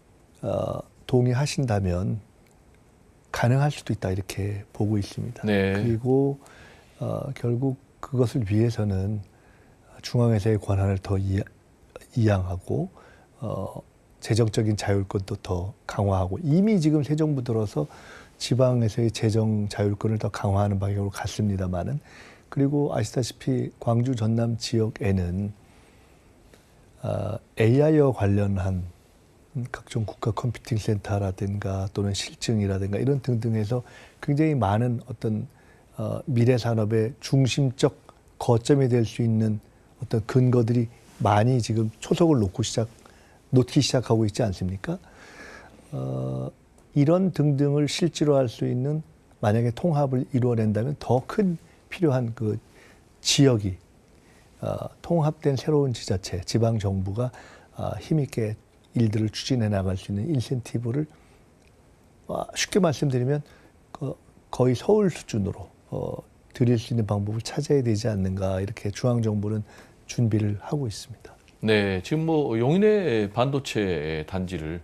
동의하신다면 가능할 수도 있다 이렇게 보고 있습니다. 네. 그리고 결국 그것을 위해서는 중앙에서의 권한을 더 이양하고 재정적인 자율권도 더 강화하고 이미 지금 새 정부 들어서 지방에서의 재정 자율권을 더 강화하는 방향으로 갔습니다마는 그리고 아시다시피 광주 전남 지역에는 AI와 관련한 각종 국가 컴퓨팅 센터라든가 또는 실증이라든가 이런 등등해서 굉장히 많은 어떤 미래 산업의 중심적 거점이 될 수 있는 어떤 근거들이 많이 지금 초석을 놓기 시작하고 있지 않습니까? 이런 등등을 실제로 할 수 있는 만약에 통합을 이루어낸다면 더 큰 필요한 그 지역이 통합된 새로운 지자체, 지방 정부가 힘있게 일들을 추진해 나갈 수 있는 인센티브를 쉽게 말씀드리면 거의 서울 수준으로 드릴 수 있는 방법을 찾아야 되지 않는가 이렇게 중앙정부는 준비를 하고 있습니다. 네, 지금 뭐 용인의 반도체 단지를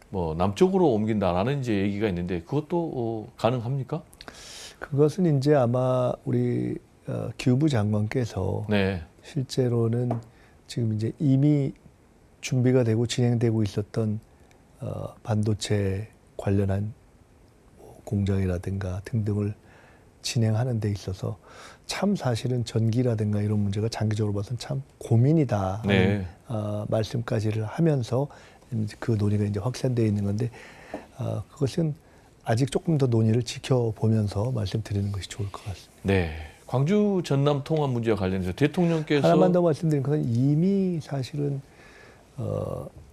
뭐 남쪽으로 옮긴다라는 이제 얘기가 있는데 그것도 가능합니까? 그것은 이제 아마 우리 기후부 장관께서 네. 실제로는 지금 이제 이미 준비가 되고 진행되고 있었던 반도체 관련한 공장이라든가 등등을 진행하는 데 있어서 참 사실은 전기라든가 이런 문제가 장기적으로 봐서는 참 고민이다 하는 네. 말씀까지를 하면서 그 논의가 이제 확산되어 있는 건데 그것은 아직 조금 더 논의를 지켜보면서 말씀드리는 것이 좋을 것 같습니다. 네. 광주 전남 통합 문제와 관련해서 대통령께서 하나만 더 말씀드린 것은 이미 사실은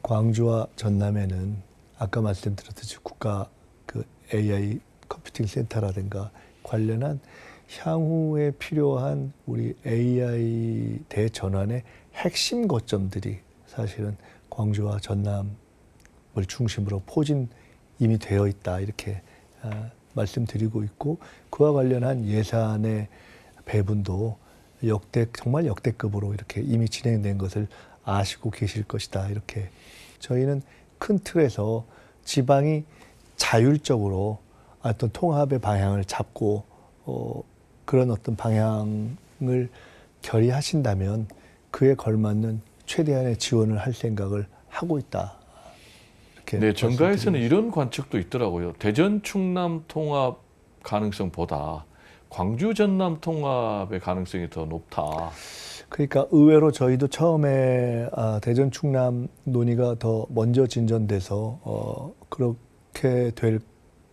광주와 전남에는 아까 말씀드렸듯이 국가 그 AI 컴퓨팅 센터라든가 관련한 향후에 필요한 우리 AI 대전환의 핵심 거점들이 사실은 광주와 전남을 중심으로 포진 이미 되어 있다 이렇게 말씀드리고 있고 그와 관련한 예산의 배분도 정말 역대급으로 이렇게 이미 진행된 것을 아시고 계실 것이다 이렇게 저희는 큰 틀에서 지방이 자율적으로 어떤 통합의 방향을 잡고 그런 어떤 방향을 결의하신다면 그에 걸맞는 최대한의 지원을 할 생각을 하고 있다. 이렇게 네, 정가에서는 말씀드리겠습니다. 이런 관측도 있더라고요. 대전 충남 통합 가능성보다 광주 전남 통합의 가능성이 더 높다. 그러니까 의외로 저희도 처음에 대전 충남 논의가 더 먼저 진전돼서 그렇게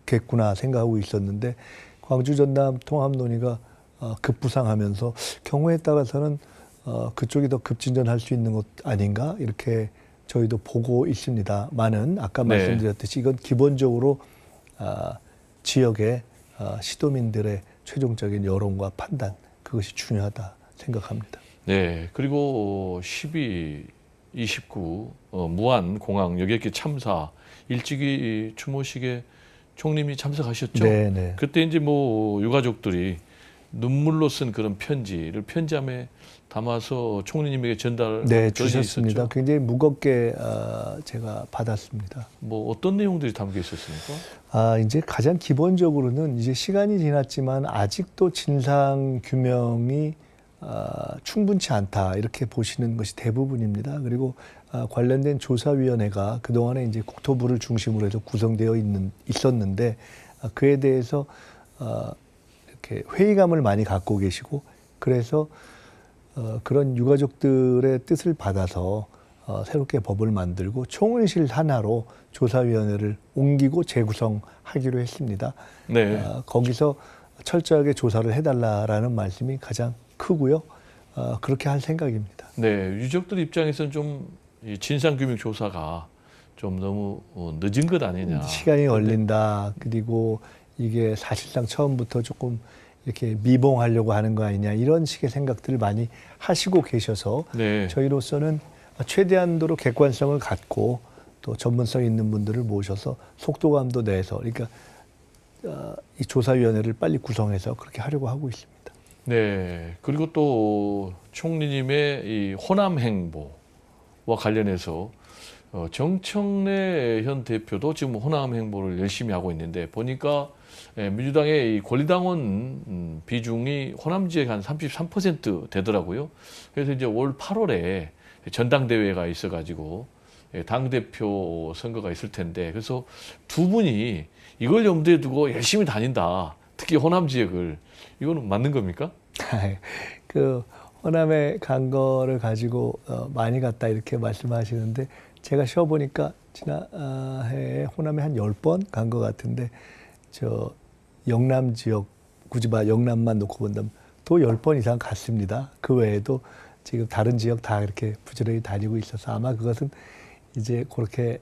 되겠구나 생각하고 있었는데 광주 전남 통합 논의가 급부상하면서 경우에 따라서는 그쪽이 더 급진전할 수 있는 것 아닌가 이렇게 저희도 보고 있습니다만은 아까 네. 말씀드렸듯이 이건 기본적으로 지역의 시도민들의 최종적인 여론과 판단 그것이 중요하다 생각합니다. 네, 그리고 12, 29 무안 공항 여객기 참사 일찍이 추모식에 총님이 참석하셨죠? 네, 네. 그때 이제 뭐 유가족들이 눈물로 쓴 그런 편지를 편지함에 담아서 총리님에게 전달 네, 전해 주셨습니다. 있었죠? 굉장히 무겁게 제가 받았습니다. 뭐 어떤 내용들이 담겨 있었습니까? 이제 가장 기본적으로는 이제 시간이 지났지만 아직도 진상 규명이 충분치 않다 이렇게 보시는 것이 대부분입니다. 그리고 관련된 조사위원회가 그동안에 이제 국토부를 중심으로 해서 구성되어 있었는데 그에 대해서 이렇게 회의감을 많이 갖고 계시고 그래서 그런 유가족들의 뜻을 받아서 새롭게 법을 만들고 총회실 하나로 조사위원회를 옮기고 재구성하기로 했습니다. 네. 거기서 철저하게 조사를 해달라라는 말씀이 가장 크고요. 그렇게 할 생각입니다. 네, 유족들 입장에서는 좀 이 진상규명 조사가 좀 너무 늦은 것 아니냐. 시간이 걸린다. 그리고 이게 사실상 처음부터 조금 이렇게 미봉하려고 하는 거 아니냐 이런 식의 생각들을 많이 하시고 계셔서 네. 저희로서는 최대한도로 객관성을 갖고 또 전문성 있는 분들을 모셔서 속도감도 내서 그러니까 이 조사위원회를 빨리 구성해서 그렇게 하려고 하고 있습니다. 네. 그리고 또 총리님의 이 호남 행보와 관련해서 정청래 현 대표도 지금 호남 행보를 열심히 하고 있는데 보니까 민주당의 이 권리당원 비중이 호남 지역에 한 33% 되더라고요. 그래서 이제 올 8월에 전당대회가 있어가지고 당대표 선거가 있을 텐데 그래서 두 분이 이걸 염두에 두고 열심히 다닌다. 특히 호남 지역을. 이거는 맞는 겁니까? 그 호남에 간 거를 가지고 많이 갔다 이렇게 말씀하시는데 제가 쉬어보니까 지난 해에 호남에 한 10번 간 것 같은데 저 영남 지역 굳이 영남만 놓고 본다면 또 10번 이상 갔습니다. 그 외에도 지금 다른 지역 다 이렇게 부지런히 다니고 있어서 아마 그것은 이제 그렇게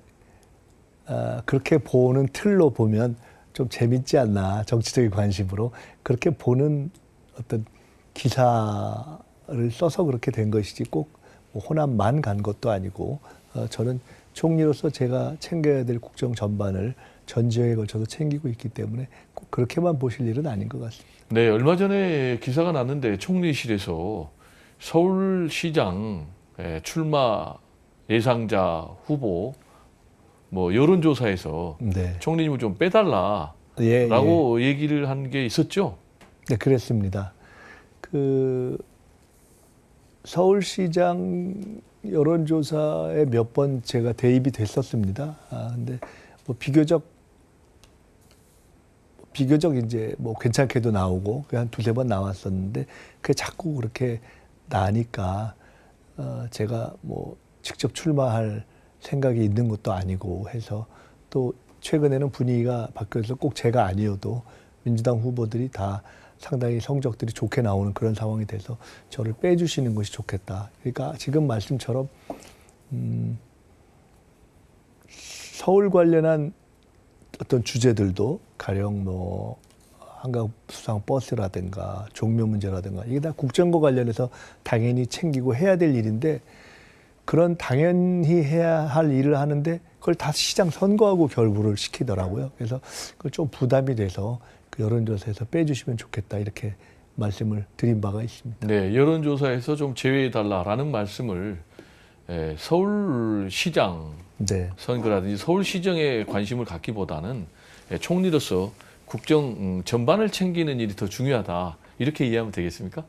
보는 틀로 보면 좀 재밌지 않나 정치적인 관심으로 그렇게 보는 어떤 기사를 써서 그렇게 된 것이지 꼭 호남만 간 것도 아니고 저는 총리로서 제가 챙겨야 될 국정 전반을 전 지역에 걸쳐서 챙기고 있기 때문에 꼭 그렇게만 보실 일은 아닌 것 같습니다. 네, 얼마 전에 기사가 났는데 총리실에서 서울시장 출마 예상자 후보 뭐 여론조사에서 네. 총리님을 좀 빼달라라고 얘기를 한 게 있었죠? 네, 그랬습니다. 그 서울시장 여론조사에 몇 번 제가 대입이 됐었습니다. 근데 뭐 비교적 이제 뭐 괜찮게도 나오고 한 두세 번 나왔었는데 그게 자꾸 그렇게 나니까 제가 뭐 직접 출마할 생각이 있는 것도 아니고 해서 또 최근에는 분위기가 바뀌어서 꼭 제가 아니어도 민주당 후보들이 다 상당히 성적들이 좋게 나오는 그런 상황이 돼서 저를 빼주시는 것이 좋겠다. 그러니까 지금 말씀처럼 서울 관련한 어떤 주제들도 가령 뭐 한강 수상 버스라든가 종묘 문제라든가 이게 다 국정과 관련해서 당연히 챙기고 해야 될 일인데 그런 당연히 해야 할 일을 하는데 그걸 다 시장 선거하고 결부를 시키더라고요. 그래서 그걸 좀 부담이 돼서 그 여론조사에서 빼주시면 좋겠다 이렇게 말씀을 드린 바가 있습니다. 네, 여론조사에서 좀 제외해달라라는 말씀을 서울시장 네. 선거라든지 서울시정에 관심을 갖기보다는 총리로서 국정 전반을 챙기는 일이 더 중요하다. 이렇게 이해하면 되겠습니까?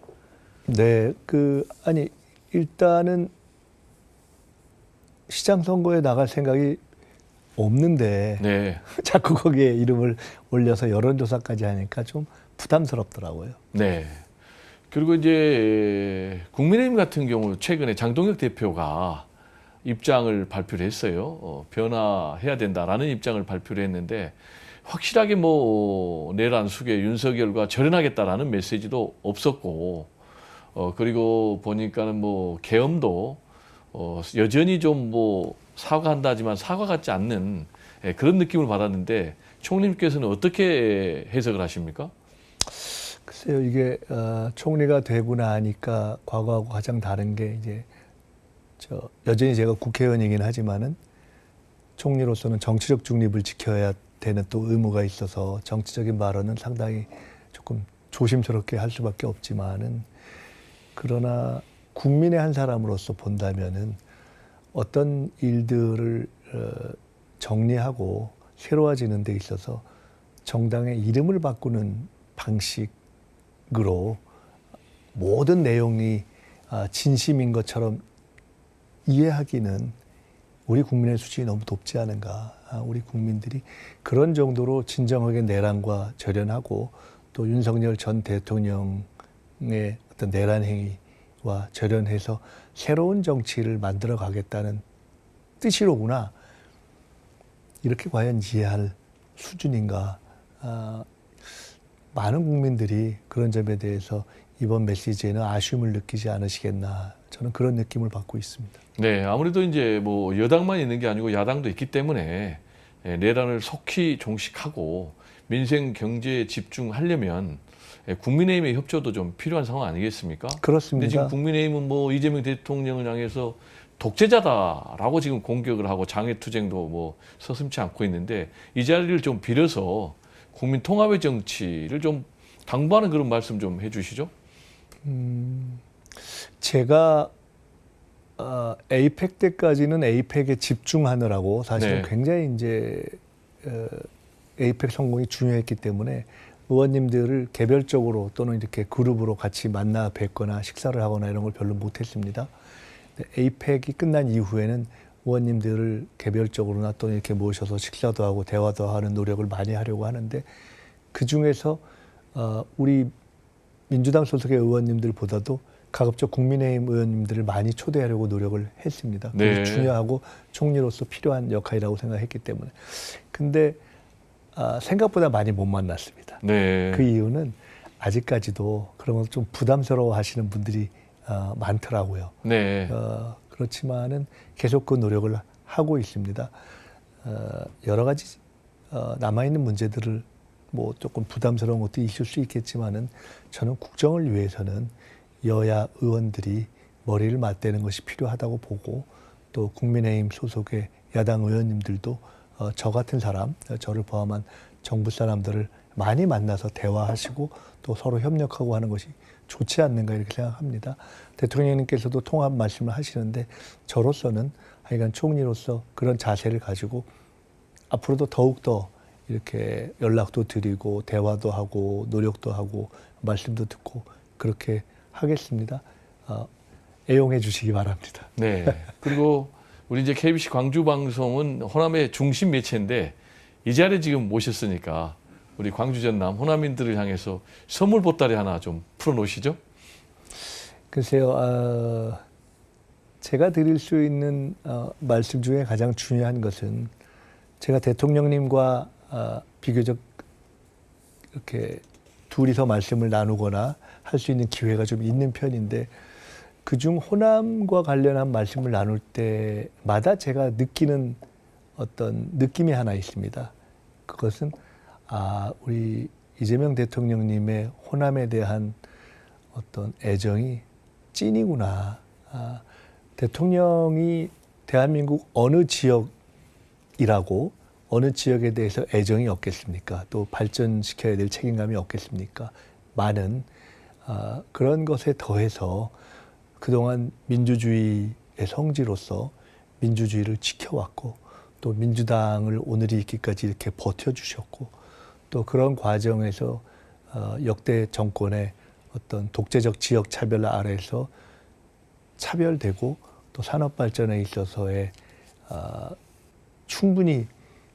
네, 아니 일단은 시장 선거에 나갈 생각이 없는데 네. 자꾸 거기에 이름을 올려서 여론조사까지 하니까 좀 부담스럽더라고요. 네. 그리고 이제 국민의힘 같은 경우 최근에 장동혁 대표가 입장을 발표를 했어요. 변화해야 된다라는 입장을 발표를 했는데 확실하게 뭐 내란 수계 윤석열과 절연하겠다라는 메시지도 없었고 그리고 보니까는 뭐 계엄도 여전히 좀 뭐 사과한다지만 사과 같지 않는 그런 느낌을 받았는데 총리님께서는 어떻게 해석을 하십니까? 글쎄요, 이게 총리가 되고 나니까 과거하고 가장 다른 게 이제 여전히 제가 국회의원이긴 하지만은 총리로서는 정치적 중립을 지켜야 되는 또 의무가 있어서 정치적인 발언은 상당히 조금 조심스럽게 할 수밖에 없지만은 그러나 국민의 한 사람으로서 본다면은 어떤 일들을 정리하고 새로워지는 데 있어서 정당의 이름을 바꾸는 방식으로 모든 내용이 진심인 것처럼 이해하기는 우리 국민의 수준이 너무 높지 않은가. 우리 국민들이 그런 정도로 진정하게 내란과 절연하고 또 윤석열 전 대통령의 어떤 내란 행위와 절연해서 새로운 정치를 만들어 가겠다는 뜻이로구나. 이렇게 과연 이해할 수준인가. 많은 국민들이 그런 점에 대해서 이번 메시지에는 아쉬움을 느끼지 않으시겠나. 저는 그런 느낌을 받고 있습니다. 네, 아무래도 이제 뭐 여당만 있는 게 아니고 야당도 있기 때문에 내란을 속히 종식하고 민생 경제에 집중하려면 국민의힘의 협조도 좀 필요한 상황 아니겠습니까? 그렇습니다. 근데 지금 국민의힘은 뭐 이재명 대통령을 향해서 독재자다라고 지금 공격을 하고 장외투쟁도 뭐 서슴지 않고 있는데 이 자리를 좀 빌어서 국민 통합의 정치를 좀 당부하는 그런 말씀 좀 해주시죠. 제가 에이펙 때까지는 에이펙에 집중하느라고 사실은 네. 굉장히 이제 에이펙 성공이 중요했기 때문에 의원님들을 개별적으로 또는 이렇게 그룹으로 같이 만나 뵙거나 식사를 하거나 이런 걸 별로 못했습니다. 에이펙이 끝난 이후에는 의원님들을 개별적으로나 또는 이렇게 모셔서 식사도 하고 대화도 하는 노력을 많이 하려고 하는데 그 중에서 우리 민주당 소속의 의원님들보다도 가급적 국민의힘 의원님들을 많이 초대하려고 노력을 했습니다. 그게 네. 중요하고 총리로서 필요한 역할이라고 생각했기 때문에. 근데 생각보다 많이 못 만났습니다. 네. 그 이유는 아직까지도 그런 걸 좀 부담스러워 하시는 분들이 많더라고요. 네. 그렇지만은 계속 그 노력을 하고 있습니다. 여러 가지 남아있는 문제들을 뭐 조금 부담스러운 것도 있을 수 있겠지만은 저는 국정을 위해서는 여야 의원들이 머리를 맞대는 것이 필요하다고 보고 또 국민의힘 소속의 야당 의원님들도 저 같은 사람, 저를 포함한 정부 사람들을 많이 만나서 대화하시고 또 서로 협력하고 하는 것이 좋지 않는가 이렇게 생각합니다. 대통령님께서도 통합 말씀을 하시는데 저로서는 하여간 총리로서 그런 자세를 가지고 앞으로도 더욱더 이렇게 연락도 드리고 대화도 하고 노력도 하고 말씀도 듣고 그렇게 하겠습니다. 애용해 주시기 바랍니다. 네. 그리고 우리 이제 KBC 광주 방송은 호남의 중심 매체인데 이 자리에 지금 모셨으니까 우리 광주 전남 호남인들을 향해서 선물 보따리 하나 좀 풀어놓으시죠. 글쎄요, 제가 드릴 수 있는 말씀 중에 가장 중요한 것은 제가 대통령님과 비교적 이렇게 둘이서 말씀을 나누거나 할 수 있는 기회가 좀 있는 편인데 그중 호남과 관련한 말씀을 나눌 때마다 제가 느끼는 어떤 느낌이 하나 있습니다. 그것은 우리 이재명 대통령님의 호남에 대한 어떤 애정이 찐이구나. 대통령이 대한민국 어느 지역이라고 어느 지역에 대해서 애정이 없겠습니까? 또 발전시켜야 될 책임감이 없겠습니까? 많은 그런 것에 더해서 그동안 민주주의의 성지로서 민주주의를 지켜왔고 또 민주당을 오늘이 있기까지 이렇게 버텨주셨고 또 그런 과정에서 역대 정권의 어떤 독재적 지역 차별 아래에서 차별되고 또 산업 발전에 있어서의 충분히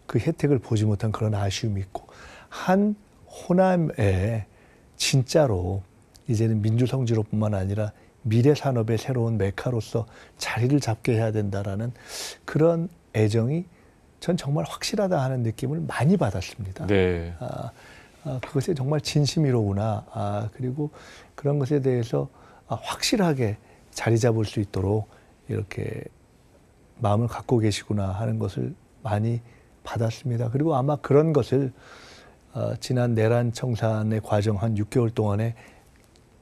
그 혜택을 보지 못한 그런 아쉬움이 있고, 한 호남에 진짜로 이제는 민주성지로뿐만 아니라 미래 산업의 새로운 메카로서 자리를 잡게 해야 된다라는 그런 애정이 전 정말 확실하다 하는 느낌을 많이 받았습니다. 네. 그것이 정말 진심이로구나. 그리고 그런 것에 대해서 확실하게 자리 잡을 수 있도록 이렇게 마음을 갖고 계시구나 하는 것을 많이 받았습니다. 그리고 아마 그런 것을 지난 내란 청산의 과정 한 6개월 동안에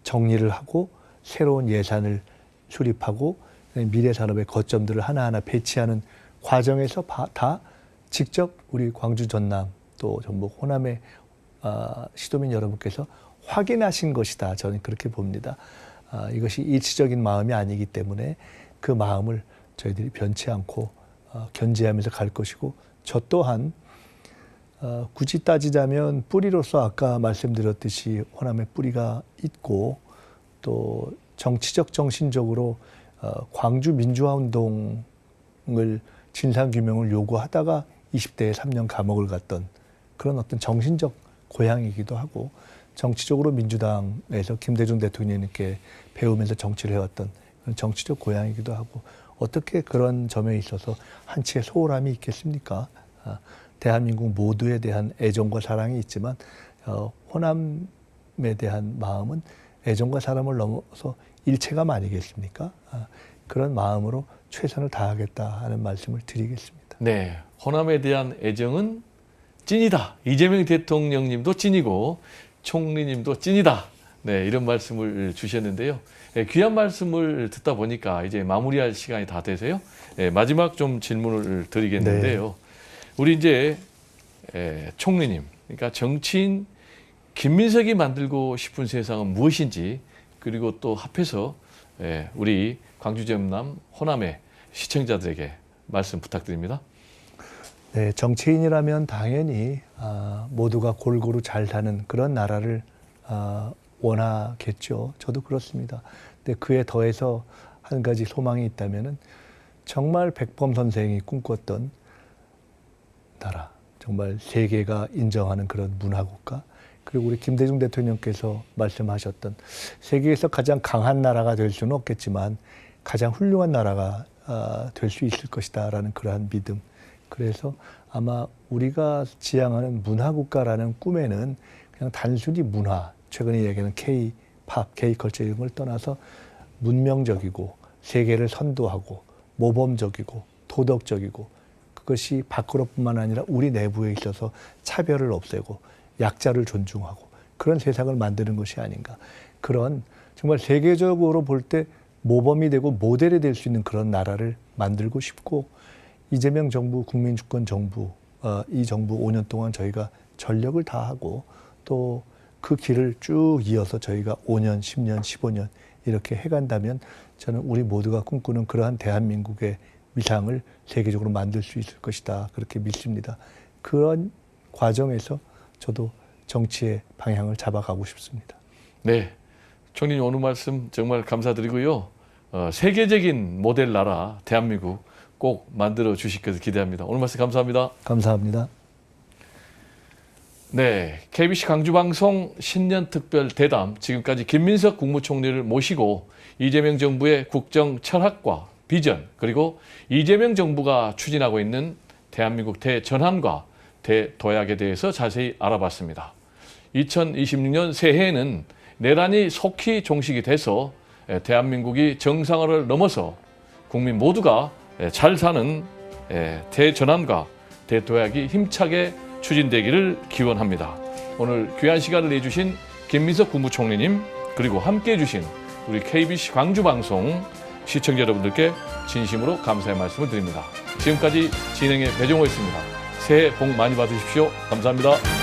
정리를 하고 새로운 예산을 수립하고 미래 산업의 거점들을 하나하나 배치하는 과정에서 다 직접 우리 광주, 전남 또 전북, 호남의 시도민 여러분께서 확인하신 것이다. 저는 그렇게 봅니다. 이것이 일시적인 마음이 아니기 때문에 그 마음을 저희들이 변치 않고 견지하면서 갈 것이고, 저 또한 굳이 따지자면 뿌리로서 아까 말씀드렸듯이 호남의 뿌리가 있고, 또 정치적 정신적으로 광주 민주화 운동을 진상규명을 요구하다가 20대에 3년 감옥을 갔던 그런 어떤 정신적 고향이기도 하고, 정치적으로 민주당에서 김대중 대통령님께 배우면서 정치를 해왔던 그런 정치적 고향이기도 하고, 어떻게 그런 점에 있어서 한치의 소홀함이 있겠습니까? 대한민국 모두에 대한 애정과 사랑이 있지만 호남에 대한 마음은 애정과 사랑을 넘어서 일체감 아니겠습니까? 그런 마음으로 최선을 다하겠다 하는 말씀을 드리겠습니다. 네, 호남에 대한 애정은 찐이다. 이재명 대통령님도 찐이고 총리님도 찐이다. 네, 이런 말씀을 주셨는데요. 귀한 말씀을 듣다 보니까 이제 마무리할 시간이 다 되세요. 마지막 좀 질문을 드리겠는데요. 네. 우리 이제 총리님, 그러니까 정치인 김민석이 만들고 싶은 세상은 무엇인지, 그리고 또 합해서 우리 광주, 전남, 호남의 시청자들에게 말씀 부탁드립니다. 네, 정치인이라면 당연히 모두가 골고루 잘 사는 그런 나라를 원하겠죠. 저도 그렇습니다. 근데 그에 더해서 한 가지 소망이 있다면은 정말 백범 선생이 꿈꿨던 나라, 정말 세계가 인정하는 그런 문화국가, 그리고 우리 김대중 대통령께서 말씀하셨던 세계에서 가장 강한 나라가 될 수는 없겠지만 가장 훌륭한 나라가 될 수 있을 것이다라는 그러한 믿음. 그래서 아마 우리가 지향하는 문화국가라는 꿈에는 그냥 단순히 문화, 최근에 얘기하는 K-팝, K-컬처 이런 걸 떠나서 문명적이고 세계를 선도하고 모범적이고 도덕적이고, 그것이 밖으로뿐만 아니라 우리 내부에 있어서 차별을 없애고 약자를 존중하고 그런 세상을 만드는 것이 아닌가. 그런 정말 세계적으로 볼 때 모범이 되고 모델이 될 수 있는 그런 나라를 만들고 싶고, 이재명 정부, 국민주권 정부, 이 정부 5년 동안 저희가 전력을 다하고 또 그 길을 쭉 이어서 저희가 5년, 10년, 15년 이렇게 해간다면 저는 우리 모두가 꿈꾸는 그러한 대한민국의 위상을 세계적으로 만들 수 있을 것이다. 그렇게 믿습니다. 그런 과정에서 저도 정치의 방향을 잡아가고 싶습니다. 네, 총리님 오늘 말씀 정말 감사드리고요. 세계적인 모델 나라 대한민국 꼭 만들어 주실 것을 기대합니다. 오늘 말씀 감사합니다. 감사합니다. 네, KBC 광주방송 신년특별 대담, 지금까지 김민석 국무총리를 모시고 이재명 정부의 국정 철학과 비전, 그리고 이재명 정부가 추진하고 있는 대한민국 대전환과 대도약에 대해서 자세히 알아봤습니다. 2026년 새해에는 내란이 속히 종식이 돼서 대한민국이 정상화를 넘어서 국민 모두가 잘 사는 대전환과 대도약이 힘차게 추진되기를 기원합니다. 오늘 귀한 시간을 내주신 김민석 국무총리님, 그리고 함께해 주신 우리 KBC 광주방송 시청자 여러분들께 진심으로 감사의 말씀을 드립니다. 지금까지 진행의 배종호였습니다. 새해 복 많이 받으십시오. 감사합니다.